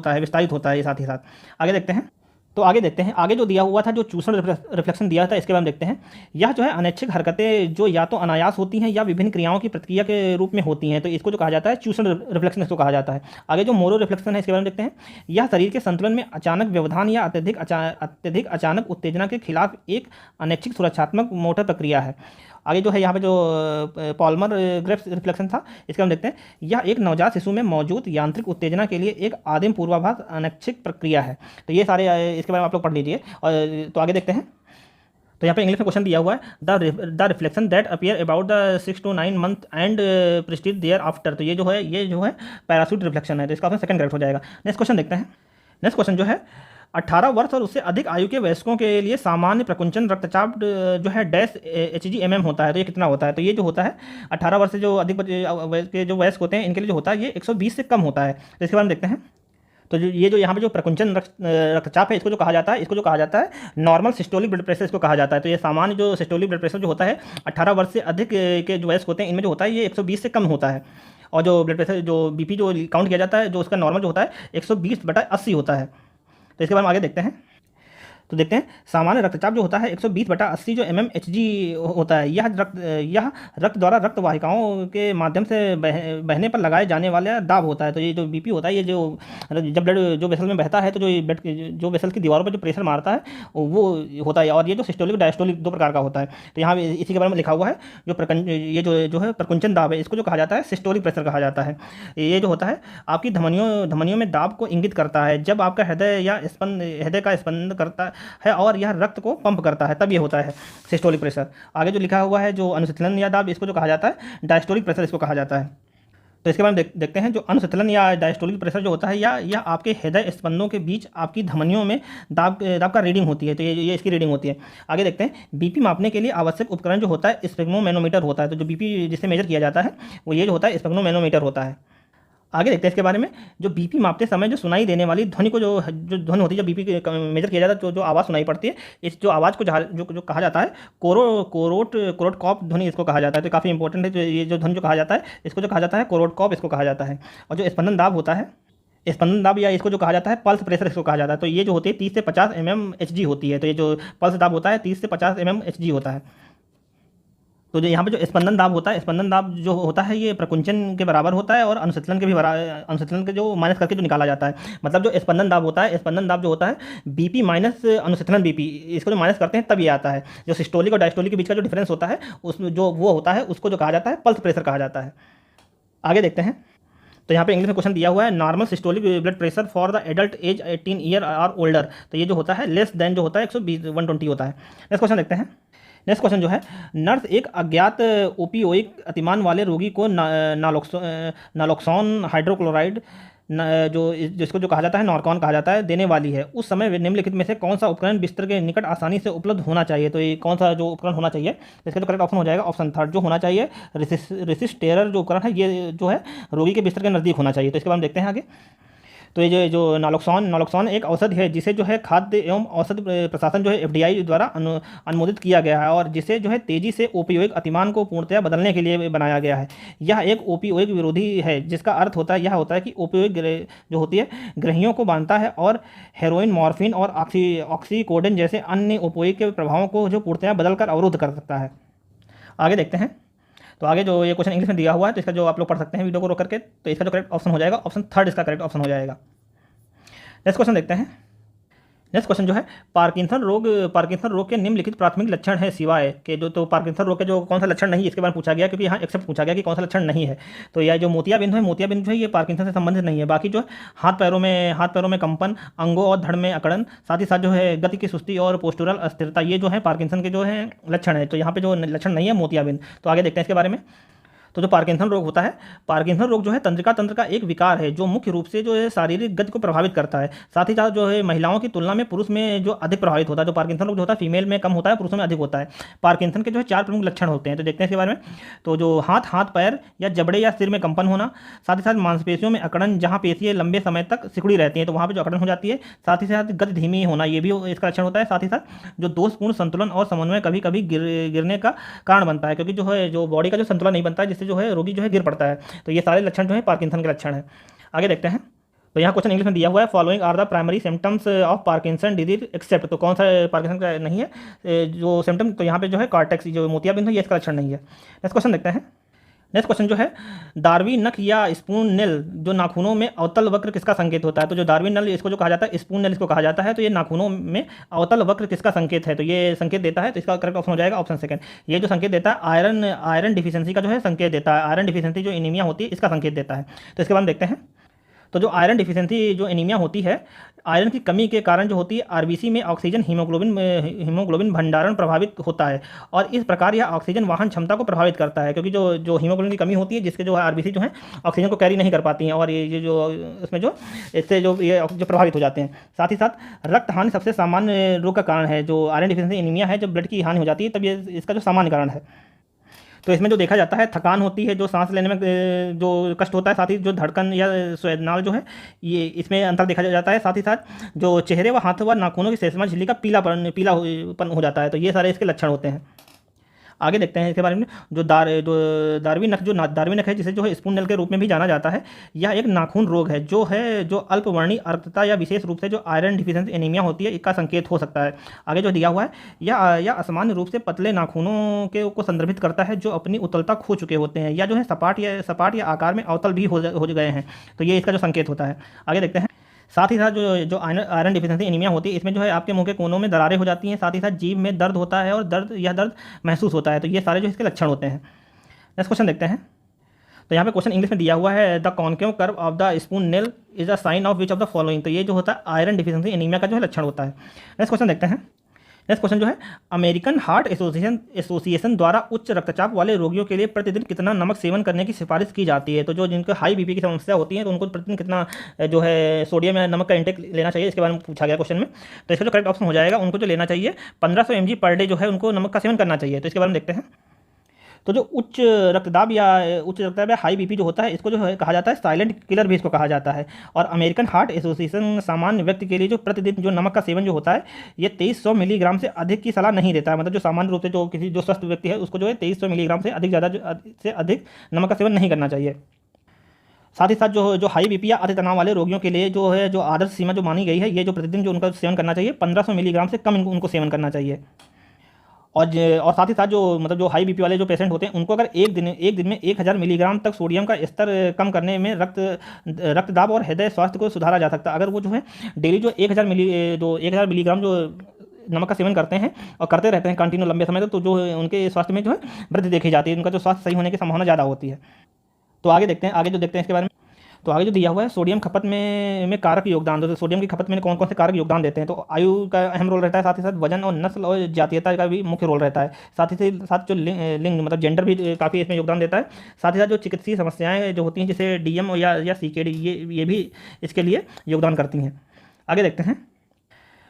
होता है। साथ ही साथ आगे देखते हैं। तो आगे देखते हैं, आगे जो दिया हुआ था, जो चूषण रिफ्लेक्शन दिया था, इसके बारे में देखते हैं। यह जो है अनैच्छिक हरकतें जो या तो अनायास होती हैं या विभिन्न क्रियाओं की प्रतिक्रिया के रूप में होती हैं, तो इसको जो कहा जाता है चूषण रिफ्लेक्शन इसको कहा जाता है। आगे जो मोरो रिफ्लेक्शन है इसके बारे में देखते हैं। यह शरीर के संतुलन में अचानक व्यवधान या अत्यधिक अचानक उत्तेजना के खिलाफ एक अनैच्छिक सुरक्षात्मक मोटर प्रक्रिया है। आगे जो है यहाँ पे जो पॉल्मर ग्रेव्स रिफ्लेक्शन था इसके हम देखते हैं। यह एक नवजात शिशु में मौजूद यांत्रिक उत्तेजना के लिए एक आदिम पूर्वाभास अनैच्छिक प्रक्रिया है। तो ये सारे इसके बारे में आप लोग पढ़ लीजिए। और तो आगे देखते हैं। तो यहाँ पे इंग्लिश में क्वेश्चन दिया हुआ है, the reflection that appear about the 6 to 9 month and persisted thereafter. तो ये जो है पैराशूट रिफ्लेक्शन है, तो इसका ऑप्शन सेकंड करेक्ट हो जाएगा। नेक्स्ट क्वेश्चन देखते हैं। नेक्स्ट क्वेश्चन जो है, 18 वर्ष और उससे अधिक आयु के वयस्कों के लिए सामान्य प्रकुंचन रक्तचाप जो है -HgMM होता है, तो ये कितना होता है? तो ये जो होता है 18 वर्ष से जो अधिक के जो वयस्क होते हैं इनके लिए जो होता है ये 120 से कम होता है। तो इसके बारे में देखते हैं। तो ये जो यहाँ पे जो प्रकुंचन रक्तचाप है इसको जो कहा जाता है नॉर्मल सिस्टोलिक ब्लड प्रेशर इसको कहा जाता है। तो ये सामान्य जो सिस्टोलिक ब्लड प्रेशर जो होता है 18 वर्ष से अधिक के जो वयस्क होते हैं इनमें जो होता है ये 120 से कम होता है। और जो ब्लड प्रेशर जो BP जो काउंट किया जाता है जो उसका नॉर्मल जो होता है 120/80 होता है। तो इसके बारे में आगे देखते हैं। तो देखते हैं, सामान्य रक्तचाप जो होता है 120/80 जो mmHg होता है, यह रक्त द्वारा रक्त वाहिकाओं के माध्यम से बहने पर लगाए जाने वाला दाब होता है। तो ये जो BP होता है, ये जो जब ब्लड जो वेसल में बहता है तो जो ब्लड जो वेसल की दीवारों पर जो प्रेशर मारता है वो होता है। और ये जो सिस्टोलिक डायस्टोलिक दो प्रकार का होता है। तो यहाँ इसी के बारे में लिखा हुआ है, ये जो है प्रकुंचन दाब है इसको जो कहा जाता है सिस्टोलिक प्रेशर कहा जाता है। ये जो होता है आपकी धमनियों में दाब को इंगित करता है। जब आपका हृदय का स्पंदन करता है और यह रक्त को पंप करता है तब ये होता है सिस्टोलिक प्रेशर। आगे जो लिखा हुआ है जो अनुशीतलन या दाब इसको जो कहा जाता है डायस्टोलिक प्रेशर इसको कहा जाता है। तो इसके बारे में देखते हैं। जो अनुशीतलन या डायस्टोलिक प्रेशर जो होता है यह आपके हृदय स्पंदों के बीच आपकी धमनियों में दाब का रीडिंग होती है। तो ये इसकी रीडिंग होती है। आगे देखते हैं, BP मापने के लिए आवश्यक उपकरण जो होता है स्पेग्मोमैनोमीटर होता है। तो जो BP जिससे मेजर किया जाता है वो ये जो होता है स्पेग्मोमैनोमीटर होता है। आगे देखते हैं इसके बारे में। जो BP मापते समय जो सुनाई देने वाली ध्वनि को जो ध्वनि होती है जब BP मेजर किया जाता है तो जो आवाज़ सुनाई पड़ती है इस जो आवाज़ को जो कहा जाता है कोरोट कॉप ध्वनि इसको कहा जाता है। तो काफ़ी इंपॉर्टेंट है। तो ये जो ध्वनि जो कहा जाता है इसको जो कहा जाता है कोरोट कॉप इसको कहा जाता है। और जो स्पंदन दाब होता है स्पंदन दाब या इसको जो कहा जाता है पल्स प्रेशर इसको कहा जाता है। तो ये जो होती है 30 से 50 mmHg होती है। तो ये जो पल्स दाब होता है 30 से 50 mmHg होता है। तो जो यहाँ पे जो स्पंदन दाब होता है स्पंदन दाब जो होता है ये प्रकुंचन के बराबर होता है और अनुशीतलन के भी अनुशीतलन के जो माइनस करके जो निकाला जाता है। मतलब जो स्पंदन दाब होता है स्पंदन दाब जो होता है BP माइनस अनुशीतलन BP इसको जो माइनस करते हैं तब ये आता है। जो सिस्टोलिक और डायस्टोलिक के बीच का जो डिफरेंस होता है उसमें जो वो होता है उसको जो कहा जाता है पल्स प्रेशर कहा जाता है। आगे देखते हैं। तो यहाँ पे इंग्लिश में क्वेश्चन दिया हुआ है, normal systolic blood pressure for the adult age 18 year और ओल्डर। तो ये जो होता है लेस देन जो होता है 120 होता है। नेक्स्ट क्वेश्चन देखते हैं। नेक्स्ट क्वेश्चन जो है, नर्स एक अज्ञात ओपियोइक अतिमान वाले रोगी को नालोक्सोन हाइड्रोक्लोराइड जिसको जो कहा जाता है नॉर्कॉन कहा जाता है देने वाली है। उस समय निम्नलिखित में से कौन सा उपकरण बिस्तर के निकट आसानी से उपलब्ध होना चाहिए? तो ये कौन सा जो उपकरण होना चाहिए? इसका जो करेक्ट ऑप्शन हो जाएगा ऑप्शन थर्ड जो होना चाहिए रेसिस्टेरर जो उपकरण है ये जो है रोगी के बिस्तर के नज़दीक होना चाहिए। तो इसके बारे में देखते हैं आगे। तो ये जो नालोक्सोन एक औषधि है जिसे जो है खाद्य एवं औषध प्रशासन जो है FDI द्वारा अनुमोदित किया गया है और जिसे जो है तेजी से ओपियोइक अतिमान को पूर्णतया बदलने के लिए बनाया गया है। यह एक ओपियोइक विरोधी है जिसका अर्थ होता है यह होता है कि ओपियोइक जो होती है ग्रहियों को बांधता है और हेरोइन मॉर्फिन और ऑक्सीकोडोन जैसे अन्य ओपियोइक के प्रभावों को जो पूर्णतया बदलकर अवरुद्ध कर सकता है। आगे देखते हैं। तो आगे जो ये क्वेश्चन इंग्लिश में दिया हुआ है तो इसका जो आप लोग पढ़ सकते हैं वीडियो को रोक करके। तो इसका जो करेक्ट ऑप्शन हो जाएगा ऑप्शन थर्ड इसका करेक्ट ऑप्शन हो जाएगा। नेक्स्ट क्वेश्चन देखते हैं। नेक्स्ट क्वेश्चन जो है, पार्किंसन रोग के निम्नलिखित प्राथमिक लक्षण है सिवाय के जो। तो पार्किंसन रोग के जो कौन सा लक्षण नहीं है इसके बारे में पूछा गया क्योंकि यहाँ एक्सेप्ट पूछा गया कि कौन सा लक्षण नहीं है। तो यह जो मोतियाबिंद जो है ये पार्किंसन से संबंधित नहीं है। बाकी जो हाथ पैरों में कंपन, अंगों और धड़ में अकड़न, साथ ही साथ जो है गति की सुस्ती और पोस्टुरल अस्थिरता ये जो है पार्किंसन के जो है लक्षण है। तो यहाँ पे जो लक्षण नहीं है मोतियाबिंद। तो आगे देखते हैं इसके बारे में। तो जो पार्किंसन रोग होता है, पार्किंसन रोग जो है तंत्र का एक विकार है जो मुख्य रूप से जो है शारीरिक गति को प्रभावित करता है। साथ ही साथ जो है महिलाओं की तुलना में पुरुष में जो अधिक प्रभावित होता है। जो पार्किंसन रोग जो होता है फीमेल में कम होता है, पुरुषों में अधिक होता है। पार्किंसन के जो है 4 प्रमुख लक्षण होते हैं, तो देखते हैं इसके बारे में। तो जो हाथ पैर या जबड़े या सिर में कंपन होना, साथ ही साथ मांसपेशियों में अकड़न, जहाँ पेशियां लंबे समय तक सिकुड़ी रहती हैं तो वहाँ पर जो अकड़न हो जाती है। साथ ही साथ गति धीमी होना, ये भी इसका लक्षण होता है। साथ ही साथ जो दोषपूर्ण संतुलन और समन्वय कभी कभी गिरने का कारण बनता है, क्योंकि जो है जो बॉडी का जो संतुलन नहीं बनता है, जिससे जो है रोगी जो है गिर पड़ता है। तो ये सारे लक्षण जो है पार्किंसन के लक्षण हैं। आगे देखते हैं। तो यहाँ क्वेश्चन इंग्लिश में दिया हुआ है, following are the primary symptoms of Parkinson disease except. तो कौन सा पार्किंसन का नहीं है जो सिम्टम, तो यहाँ पे जो है कॉर्टेक्स जो मोतियाबिंद है ये इसका लक्षण नहीं है। नेक्स्ट क्वेश्चन देखते हैं। नेक्स्ट क्वेश्चन जो है, डार्वी नख या स्पून नेल जो नाखूनों में अवतल वक्र किसका संकेत होता है। तो जो डार्वी नल इसको जो कहा जाता है, स्पून नेल इसको कहा जाता है, तो ये नाखूनों में अवतल वक्र किसका संकेत है, तो ये संकेत देता है। तो इसका करेक्ट ऑप्शन हो जाएगा ऑप्शन सेकंड। ये जो संकेत देता है आयरन डिफिशियंसी का जो है संकेत देता है। आयरन डिफिशियंसी जो एनीमिया होती है इसका संकेत देता है। तो इसके बाद देखते हैं। तो जो आयरन डिफिशियंसी जो एनीमिया होती है, आयरन की कमी के कारण जो होती है आरबीसी में ऑक्सीजन हीमोग्लोबिन भंडारण प्रभावित होता है और इस प्रकार यह ऑक्सीजन वाहन क्षमता को प्रभावित करता है, क्योंकि जो हीमोग्लोबिन की कमी होती है जिसके जो है आरबीसी जो है ऑक्सीजन को कैरी नहीं कर पाती हैं और ये जो इसमें जो इससे जो प्रभावित हो जाते हैं। साथ ही साथ रक्त हानि सबसे सामान्य रोग का कारण है। जो आयरन डिफिशियंसी एनीमिया है, जब ब्लड की हानि हो जाती है तब ये इसका जो सामान्य कारण है। तो इसमें जो देखा जाता है थकान होती है, जो सांस लेने में जो कष्ट होता है, साथ ही जो धड़कन या स्वेदनाल जो है ये इसमें अंतर देखा जाता है। साथ ही साथ जो चेहरे व हाथ व नाखूनों की सेसमा झिल्ली का पीलापन हो जाता है। तो ये सारे इसके लक्षण होते हैं। आगे देखते हैं इसके बारे में। जो दार्वी नख है, जिसे जो है स्पून नेल के रूप में भी जाना जाता है, यह एक नाखून रोग है जो अल्पवर्णीय अर्कता या विशेष रूप से जो आयरन डिफिशियंसी एनीमिया होती है इसका संकेत हो सकता है। आगे जो दिया हुआ है, यह असामान्य रूप से पतले नाखूनों को संदर्भित करता है जो अपनी उतलता खो चुके होते हैं या जो है सपाट या आकार में अवतल भी हो गए हैं। तो ये इसका जो संकेत होता है। आगे देखते हैं। साथ ही साथ जो आयरन डिफिशियंसी एनीमिया होती है इसमें जो है आपके मुंह के कोनों में दरारें हो जाती हैं। साथ ही साथ जीभ में दर्द होता है और दर्द महसूस होता है। तो ये सारे जो इसके लक्षण होते हैं। नेक्स्ट क्वेश्चन देखते हैं। तो यहाँ पे क्वेश्चन इंग्लिश में दिया हुआ है, the concave curve of the spoon nail is a sign of which of the following. तो ये जो होता है आयरन डिफिशियंसी एनीमिया का जो है लक्षण होता है। नेक्स्ट क्वेश्चन देखते हैं। नेक्स्ट क्वेश्चन जो है, अमेरिकन हार्ट एसोसिएशन द्वारा उच्च रक्तचाप वाले रोगियों के लिए प्रतिदिन कितना नमक सेवन करने की सिफारिश की जाती है। तो जो जिनको हाई बीपी की समस्या होती है तो उनको प्रतिदिन कितना जो है सोडियम या नमक का इंटेक लेना चाहिए, इसके बारे में पूछा गया क्वेश्चन में। तो इसका जो करेक्ट ऑप्शन हो जाएगा, उनको जो लेना चाहिए 1500 mg पर डे जो है उनको नमक का सेवन करना चाहिए। तो इसके बारे में देखते हैं। तो जो उच्च रक्तदाब या हाई बीपी जो होता है इसको जो है कहा जाता है साइलेंट किलर भी इसको कहा जाता है। और अमेरिकन हार्ट एसोसिएशन सामान्य व्यक्ति के लिए जो प्रतिदिन जो नमक का सेवन जो होता है ये 2300 मिलीग्राम से अधिक की सलाह नहीं देता है। मतलब जो सामान्य रूप से जो स्वस्थ व्यक्ति है उसको जो है 2300 मिलीग्राम से अधिक नमक का सेवन नहीं करना चाहिए। साथ ही साथ जो हाई बीपी या अति तनाव वाले रोगियों के लिए जो है जो आदर्श सीमा जो मानी गई है, ये जो प्रतिदिन जो उनका सेवन करना चाहिए 1500 मिलीग्राम से कम उनको सेवन करना चाहिए। और साथ ही साथ जो हाई बीपी वाले जो पेशेंट होते हैं उनको अगर एक दिन में 1000 मिलीग्राम तक सोडियम का स्तर कम करने में रक्तदाब और हृदय स्वास्थ्य को सुधारा जा सकता है। अगर वो जो है डेली जो 1000 मिलीग्राम जो नमक का सेवन करते हैं और करते रहते हैं कंटिन्यू लंबे समय तक, तो जो उनके स्वास्थ्य में जो है वृद्धि देखी जाती है, उनका जो स्वास्थ्य सही होने की संभावना ज़्यादा होती है। तो आगे देखते हैं इसके बारे में। तो आगे जो दिया हुआ है सोडियम खपत में कारक योगदान। तो सोडियम की खपत में कौन कौन से कारक योगदान देते हैं। तो आयु का अहम रोल रहता है, साथ ही साथ वजन और नस्ल और जातीयता का भी मुख्य रोल रहता है। साथ ही साथ जो लिंग मतलब जेंडर भी काफ़ी इसमें योगदान देता है। साथ ही साथ जो चिकित्सीय समस्याएं जो होती हैं जैसे डीएम या सीकेडी ये भी इसके लिए योगदान करती हैं। आगे देखते हैं।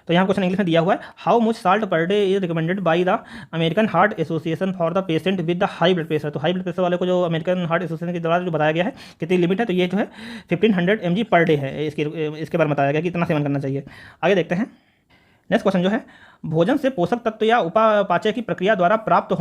तो यहाँ क्वेश्चन इंग्लिश में दिया हुआ है, how much salt per day is recommended by the American heart association for the patient with the high blood pressure. तो हाई ब्लड प्रेशर वाले को जो अमेरिकन हार्ट एसोसिएशन के द्वारा जो बताया गया है कितनी लिमिट है, तो ये जो है 1500 mg पर डे है। इसके बारे में बताया गया कि इतना सेवन करना चाहिए। आगे देखते हैं। नेक्स्ट क्वेश्चन जो है, भोजन से पोषक तत्व या उपापचय की प्रक्रिया द्वारा प्राप्त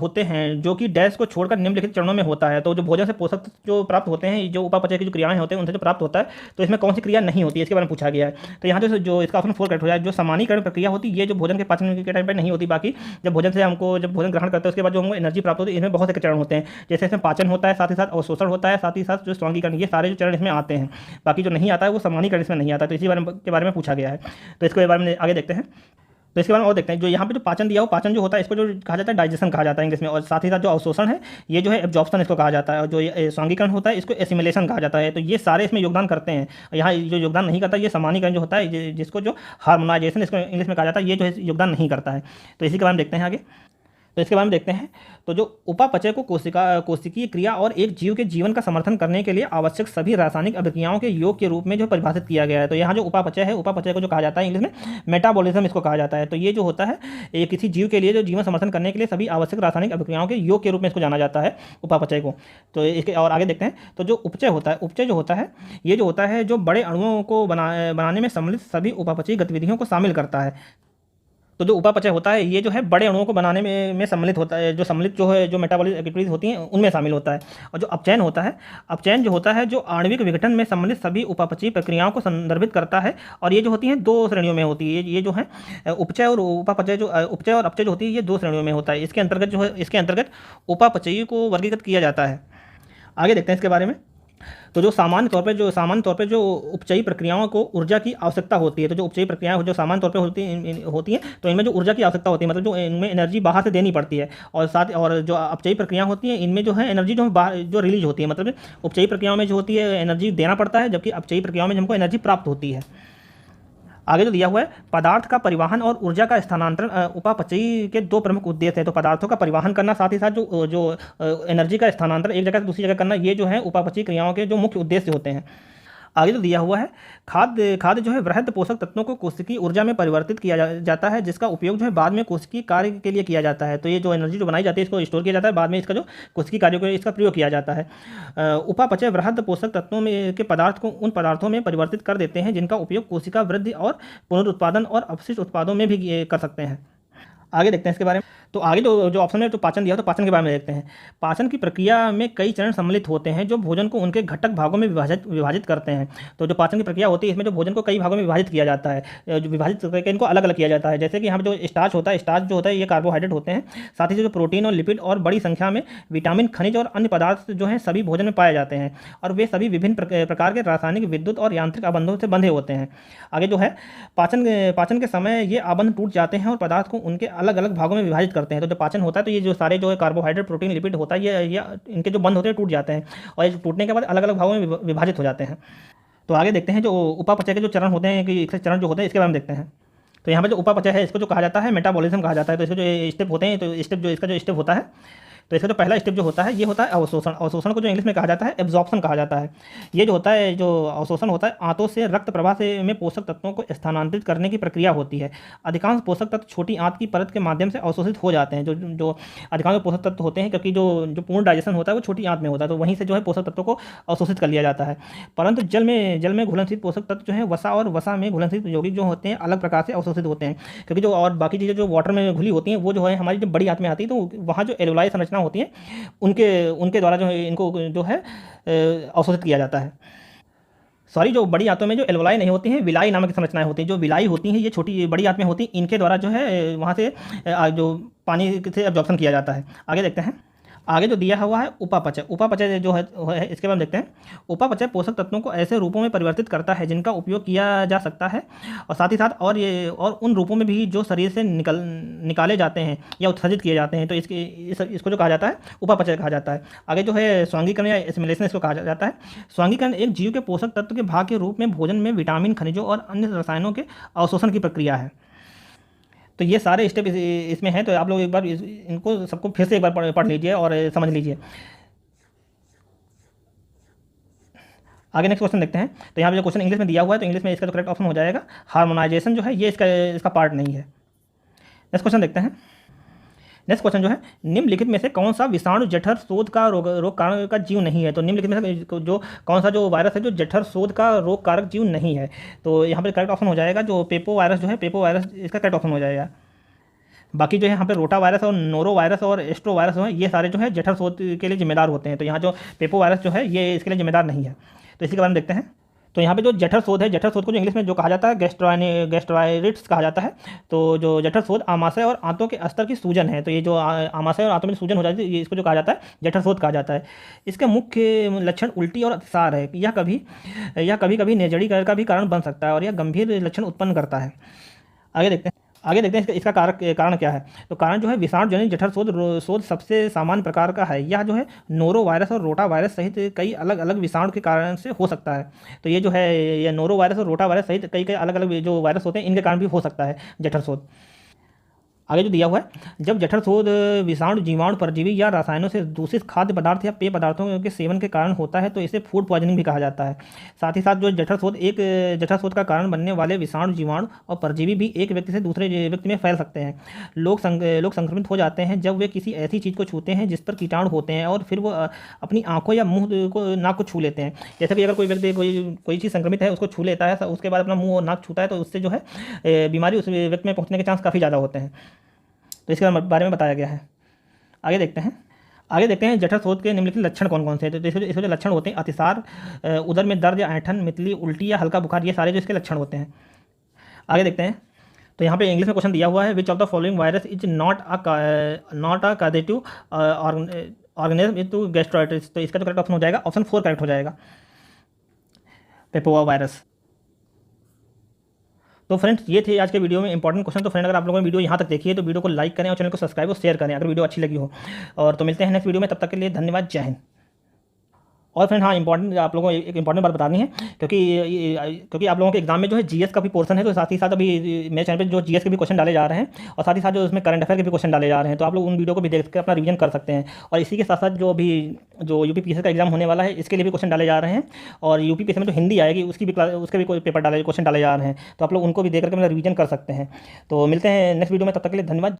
होते हैं जो कि डैश को छोड़कर निम्नलिखित चरणों में होता है। तो जो भोजन से पोषक तत्व जो प्राप्त होते हैं, जो उपापचय की जो क्रियाएं होते हैं उनसे जो प्राप्त होता है, तो इसमें कौन सी क्रिया नहीं होती है इसके बारे में पूछा गया है। तो यहाँ जो इसका ऑप्शन 4 करेक्ट हो जाए। जो सामान्यीकरण प्रक्रिया होती है ये जो भोजन के पाचन के टाइम पर नहीं होती, बाकी जब भोजन ग्रहण करते हैं उसके बाद जो हमको एनर्जी प्राप्त होती है, इसमें बहुत से चरण होते हैं। जैसे इसमें पाचन होता है, साथ ही साथ अवशोषण होता है, साथ ही साथ जो स्वांगीकरण, ये सारे जो चरण इसमें आते हैं। बाकी जो नहीं आता है वो सामान्यीकरण इसमें नहीं आता। तो इसी बारे में पूछा गया है। तो इसके बारे में आगे देखते हैं। तो इसके बारे में और देखते हैं। जो यहाँ पे जो पाचन दिया हो, पाचन जो होता है इसको जो कहा जाता है डाइजेशन कहा जाता है इंग्लिश में। और साथ ही साथ जो अवशोषण है ये जो है एब्जॉर्प्शन इसको कहा जाता है। और जो स्वांगीकरण होता है इसको एसिमिलेशन कहा जाता है। तो ये सारे इसमें योगदान करते हैं। यहाँ जो योगदान नहीं करता ये सामान्यीकरण जो होता है, जिसको जो हार्मोनाइजेशन इसको इंग्लिश में कहा जाता है, ये जो है योगदान नहीं करता है। तो इसी के बारे में देखते हैं आगे। तो इसके बारे में देखते हैं। तो जो उपापचय को कोशिकीय क्रिया और एक जीव के जीवन का समर्थन करने के लिए आवश्यक सभी रासायनिक अभिक्रियाओं के योग के रूप में जो परिभाषित किया गया है। तो यहाँ जो उपापचय है, उपापचय को जो कहा जाता है इंग्लिश में मेटाबॉलिज्म इसको कहा जाता है। तो ये जो होता है, ये किसी जीव के लिए जो जीवन समर्थन करने के लिए सभी आवश्यक रासायनिक अभिक्रियाओं के योग के रूप में इसको जाना जाता है, उपापचय को। तो इसके और आगे देखते हैं। तो जो उपचय होता है, उपचय जो होता है, ये जो होता है जो बड़े अणुओं को बनाने में सम्मिलित सभी उपापचयी गतिविधियों को शामिल करता है। तो जो उपापचय होता है, ये जो है बड़े अणुओं को बनाने में सम्मिलित होता है, जो सम्मिलित जो है जो मेटाबॉलिक एक्टिविटीज होती हैं उनमें शामिल होता है। और जो अपचयन होता है, अपचयन जो होता है जो आणविक विघटन में सम्मिलित सभी उपापचयी प्रक्रियाओं को संदर्भित करता है। और ये जो होती हैं 2 श्रेणियों में होती है। ये जो है उपचय और उपापचय, जो उपचय और अपचय जो होती है ये 2 श्रेणियों में होता है। इसके अंतर्गत जो है, इसके अंतर्गत उपापचयी को वर्गीकृत किया जाता है। आगे देखते हैं इसके बारे में। तो जो सामान्य तौर पे जो उपचयी प्रक्रियाओं को ऊर्जा की आवश्यकता होती है, तो जो उपचयी प्रक्रियाएं जो सामान्य तौर पे होती हैं, तो इनमें जो ऊर्जा की आवश्यकता होती है, मतलब जो इनमें एनर्जी बाहर से देनी पड़ती है। और जो अपचयी प्रक्रियाएं होती हैं, इनमें जो है एनर्जी जो रिलीज होती है, मतलब उपचयी प्रक्रियाओं में जो होती है एनर्जी देना पड़ता है, जबकि अपचयी प्रक्रियाओं में हमको एनर्जी प्राप्त होती है। आगे जो दिया हुआ है, पदार्थ का परिवहन और ऊर्जा का स्थानांतरण उपापचयी के 2 प्रमुख उद्देश्य हैं। तो पदार्थों का परिवहन करना, साथ ही साथ जो एनर्जी का स्थानांतरण एक जगह से दूसरी जगह करना, ये जो है उपापचयी क्रियाओं के जो मुख्य उद्देश्य होते हैं। आगे जो दिया हुआ है, खाद्य जो है वृहद पोषक तत्वों को कोशिकीय ऊर्जा में परिवर्तित किया जाता है, जिसका उपयोग जो है बाद में कोशिकीय कार्य के लिए किया जाता है। तो ये जो एनर्जी जो बनाई जाती है इसको स्टोर किया जाता है, बाद में इसका जो कोशिकीय कार्यों के इसका प्रयोग किया जाता है। उपापचय वृहद पोषक तत्वों में के पदार्थ को उन पदार्थों में परिवर्तित कर देते हैं जिनका उपयोग कोशिका वृद्धि और पुनरुत्पादन और अपशिष्ट उत्पादों में भी कर सकते हैं। आगे देखते हैं इसके बारे में। तो आगे जो ऑप्शन में तो पाचन दिया, तो पाचन के बारे में देखते हैं। पाचन की प्रक्रिया में कई चरण सम्मिलित होते हैं जो भोजन को उनके घटक भागों में विभाजित करते हैं। तो जो पाचन की प्रक्रिया होती है, इसमें जो भोजन को कई भागों में विभाजित किया जाता है, जो विभाजित करके इनको अलग अलग किया जाता है। जैसे कि यहाँ पर जो स्टार्च होता है, स्टार्च जो होता है ये कार्बोहाइड्रेट होते हैं, साथ ही जो प्रोटीन और लिपिड और बड़ी संख्या में विटामिन, खनिज और अन्य पदार्थ जो हैं सभी भोजन में पाए जाते हैं, और वे सभी विभिन्न प्रकार के रासायनिक, विद्युत और यांत्रिक आबंधों से बंधे होते हैं। आगे जो है पाचन के समय ये आबंध टूट जाते हैं और पदार्थ को उनके अलग अलग भागों में विभाजित करते हैं। तो जो पाचन होता है, तो ये जो सारे जो है कार्बोहाइड्रेट, प्रोटीन, लिपिड होता है, ये इनके जो बंद होते हैं टूट जाते हैं, और ये टूटने के बाद अलग अलग भागों में विभाजित हो जाते हैं। तो आगे देखते हैं जो उपापचय के जो चरण होते हैं, कि चरण जो होते हैं इसके बारे में देखते हैं। तो यहाँ पर जो उपापचय है इसको जो कहा जाता है मेटाबॉलिज्म कहा जाता है। तो इसके जो स्टेप होते हैं, तो इसका जो स्टेप होता है, तो इसका जो पहला स्टेप जो होता है ये होता है अवशोषण। अवशोषण को जो इंग्लिश में कहा जाता है एब्जॉर्प्शन कहा जाता है। ये जो होता है, जो अवशोषण होता है, आंतों से रक्त प्रवाह से में पोषक तत्वों को स्थानांतरित करने की प्रक्रिया होती है। अधिकांश पोषक तत्व छोटी आंत की परत के माध्यम से अवशोषित हो जाते हैं। जो अधिकांश पोषक तत्व होते हैं, क्योंकि जो पूर्ण डाइजेशन होता है वो छोटी आंत में होता है, तो वहीं से जो है पोषक तत्वों को अवशोषित कर लिया जाता है। परंतु जल में घुलनशील पोषक तत्व जो है वसा और वसा में घुलनशील यौगिक जो होते हैं अलग प्रकार से अवशोषित होते हैं, क्योंकि जो और बाकी चीज़ें जो वाटर में घुली होती हैं वो जो है हमारी जब बड़ी आंत में आती है, तो वहाँ जो एल्वेओलाई संरचना होती है उनके द्वारा जो है इनको जो है अवशोषित किया जाता है। सॉरी, जो बड़ी आंतों में जो एल्वेओलाई नहीं होती हैं, विलाई नामक संरचनाएं होती हैं। जो विलाई होती हैं ये छोटी बड़ी आंत में होती हैं, इनके द्वारा जो है वहाँ से जो पानी से एब्जॉर्प्शन किया जाता है। आगे देखते हैं। आगे जो दिया हुआ है उपापचय। उपापचय जो है इसके बारे में देखते हैं। उपापचय पोषक तत्वों को ऐसे रूपों में परिवर्तित करता है जिनका उपयोग किया जा सकता है, और साथ ही साथ और उन रूपों में भी जो शरीर से निकाले जाते हैं या उत्सर्जित किए जाते हैं। तो इसको जो कहा जाता है उपापचय कहा जाता है। आगे जो है स्वांगीकरण या एसिमिलेशन इसको कहा जाता है। स्वांगीकरण एक जीव के पोषक तत्व के भाग के रूप में भोजन में विटामिन, खनिजों और अन्य रसायनों के अवशोषण की प्रक्रिया है। तो ये सारे स्टेप इसमें हैं। तो आप लोग एक बार इनको सबको फिर से एक बार पढ़ लीजिए और समझ लीजिए। आगे नेक्स्ट क्वेश्चन देखते हैं। तो यहाँ पे जो क्वेश्चन इंग्लिश में दिया हुआ है, तो इंग्लिश में इसका जो करेक्ट ऑप्शन हो जाएगा हार्मोनाइजेशन जो है ये इसका पार्ट नहीं है। नेक्स्ट क्वेश्चन देखते हैं। नेक्स्ट क्वेश्चन जो है, निम्नलिखित में से कौन सा विषाणु जठर शोथ का रोग कारक का जीव नहीं है। तो निम्नलिखित में से जो कौन सा जो वायरस है जो जठर शोथ का रोग कारक जीव नहीं है। तो यहाँ पर करेक्ट ऑप्शन हो जाएगा जो पेपो वायरस जो है, पेपो वायरस इसका करेक्ट ऑप्शन हो जाएगा। बाकी जो है यहाँ पे रोटा वायरस और नोरो वायरस और एस्ट्रो वायरस जो है ये सारे जो है जठर शोथ के लिए जिम्मेदार होते हैं। तो यहाँ जो पेपो वायरस जो है ये इसके लिए जिम्मेदार नहीं है। तो इसी के बारे में देखते हैं। तो यहाँ पे जो जठर शोथ है, जठर शोथ को जो इंग्लिश में जो कहा जाता है गैस्ट्राइटिस कहा जाता है। तो जो जठर शोथ आमाशय और आंतों के अस्तर की सूजन है। तो ये जो आमाशय और आंतों में सूजन हो जाती है, ये इसको जो कहा जाता है जठर शोथ कहा जाता है। इसका मुख्य लक्षण उल्टी और अतिसार है। यह कभी कभी नेजड़ी का भी कारण बन सकता है और यह गंभीर लक्षण उत्पन्न करता है। आगे देखते हैं इसका कारण क्या है। तो कारण जो है विषाणु जनित जठर शोथ सबसे सामान्य प्रकार का है। यह जो है नोरो वायरस और रोटा वायरस सहित कई अलग अलग विषाणु के कारण से हो सकता है। तो ये जो है ये नोरो वायरस और रोटा वायरस सहित कई अलग अलग जो वायरस होते हैं इनके कारण भी हो सकता है जठर शोथ। आगे जो दिया हुआ है, जब जठरशोथ विषाणु, जीवाणु, परजीवी या रसायनों से दूषित खाद्य पदार्थ या पेय पदार्थों के सेवन के कारण होता है तो इसे फूड पॉइजनिंग भी कहा जाता है। साथ ही साथ जो जठरशोथ का कारण बनने वाले विषाणु, जीवाणु और परजीवी भी एक व्यक्ति से दूसरे व्यक्ति में फैल सकते हैं। लोग संक्रमित हो जाते हैं जब वे किसी ऐसी चीज़ को छूते हैं जिस पर कीटाणु होते हैं और फिर वो अपनी आंखों या मुंह को, नाक को छू लेते हैं। जैसे कि अगर कोई व्यक्ति कोई चीज़ संक्रमित है, उसको छू लेता है, उसके बाद अपना मुंह और नाक छूता है, तो उससे जो है बीमारी उस व्यक्ति में पहुंचने के चांस काफ़ी ज़्यादा होते हैं। तो इसके बारे में बताया गया है। आगे देखते हैं जठरशोथ के निम्नलिखित लक्षण कौन कौन से हैं। तो इसके जो लक्षण होते हैं, अतिसार, उदर में दर्द या ऐंठन, मितली, उल्टी या हल्का बुखार, ये सारे जो इसके लक्षण होते हैं। आगे देखते हैं, तो यहाँ पे इंग्लिश में क्वेश्चन दिया हुआ है, which of the following virus is not a causative organism to gastritis. तो इसका जो करेक्ट ऑप्शन हो जाएगा, ऑप्शन 4 करेक्ट हो जाएगा, पेपोवा वायरस। तो फ्रेंड्स, ये थे आज के वीडियो में इंपॉर्टेंट क्वेश्चन। तो फ्रेंड, अगर आप लोगों ने वीडियो यहाँ तक देखी है तो वीडियो को लाइक करें और चैनल को सब्सक्राइब और शेयर करें अगर वीडियो अच्छी लगी हो। और तो मिलते हैं नेक्स्ट वीडियो में, तब तक के लिए धन्यवाद, जय हिंद। और फ्रेंड, हाँ, इंपॉर्टेंट आप लोगों को एक इंपॉर्टेंट बात बतानी है, क्योंकि आप लोगों के एग्जाम में जो है जीएस का भी पोर्शन है, तो साथ ही साथ अभी मेरे चैनल पे जो जीएस के भी क्वेश्चन डाले जा रहे हैं और साथ ही साथ जो उसमें करंट अफेयर के भी क्वेश्चन डाले जा रहे हैं, तो आप लोग उन वीडियो को भी देख कर अपना रिवीजन कर सकते हैं। और इसी के साथ साथ जो यूपीपीएससी का एग्जाम होने वाला है, इसके लिए भी क्वेश्चन डाले जा रहे हैं, और यूपीपीएससी में जो हिंदी आएगी उसके भी कोई क्वेश्चन डाले जा रहे हैं, तो आप लोग उनको भी देख करके अपना रिवीजन कर सकते हैं। तो मिलते हैं नेक्स्ट वीडियो में, तब तक के लिए धन्यवाद।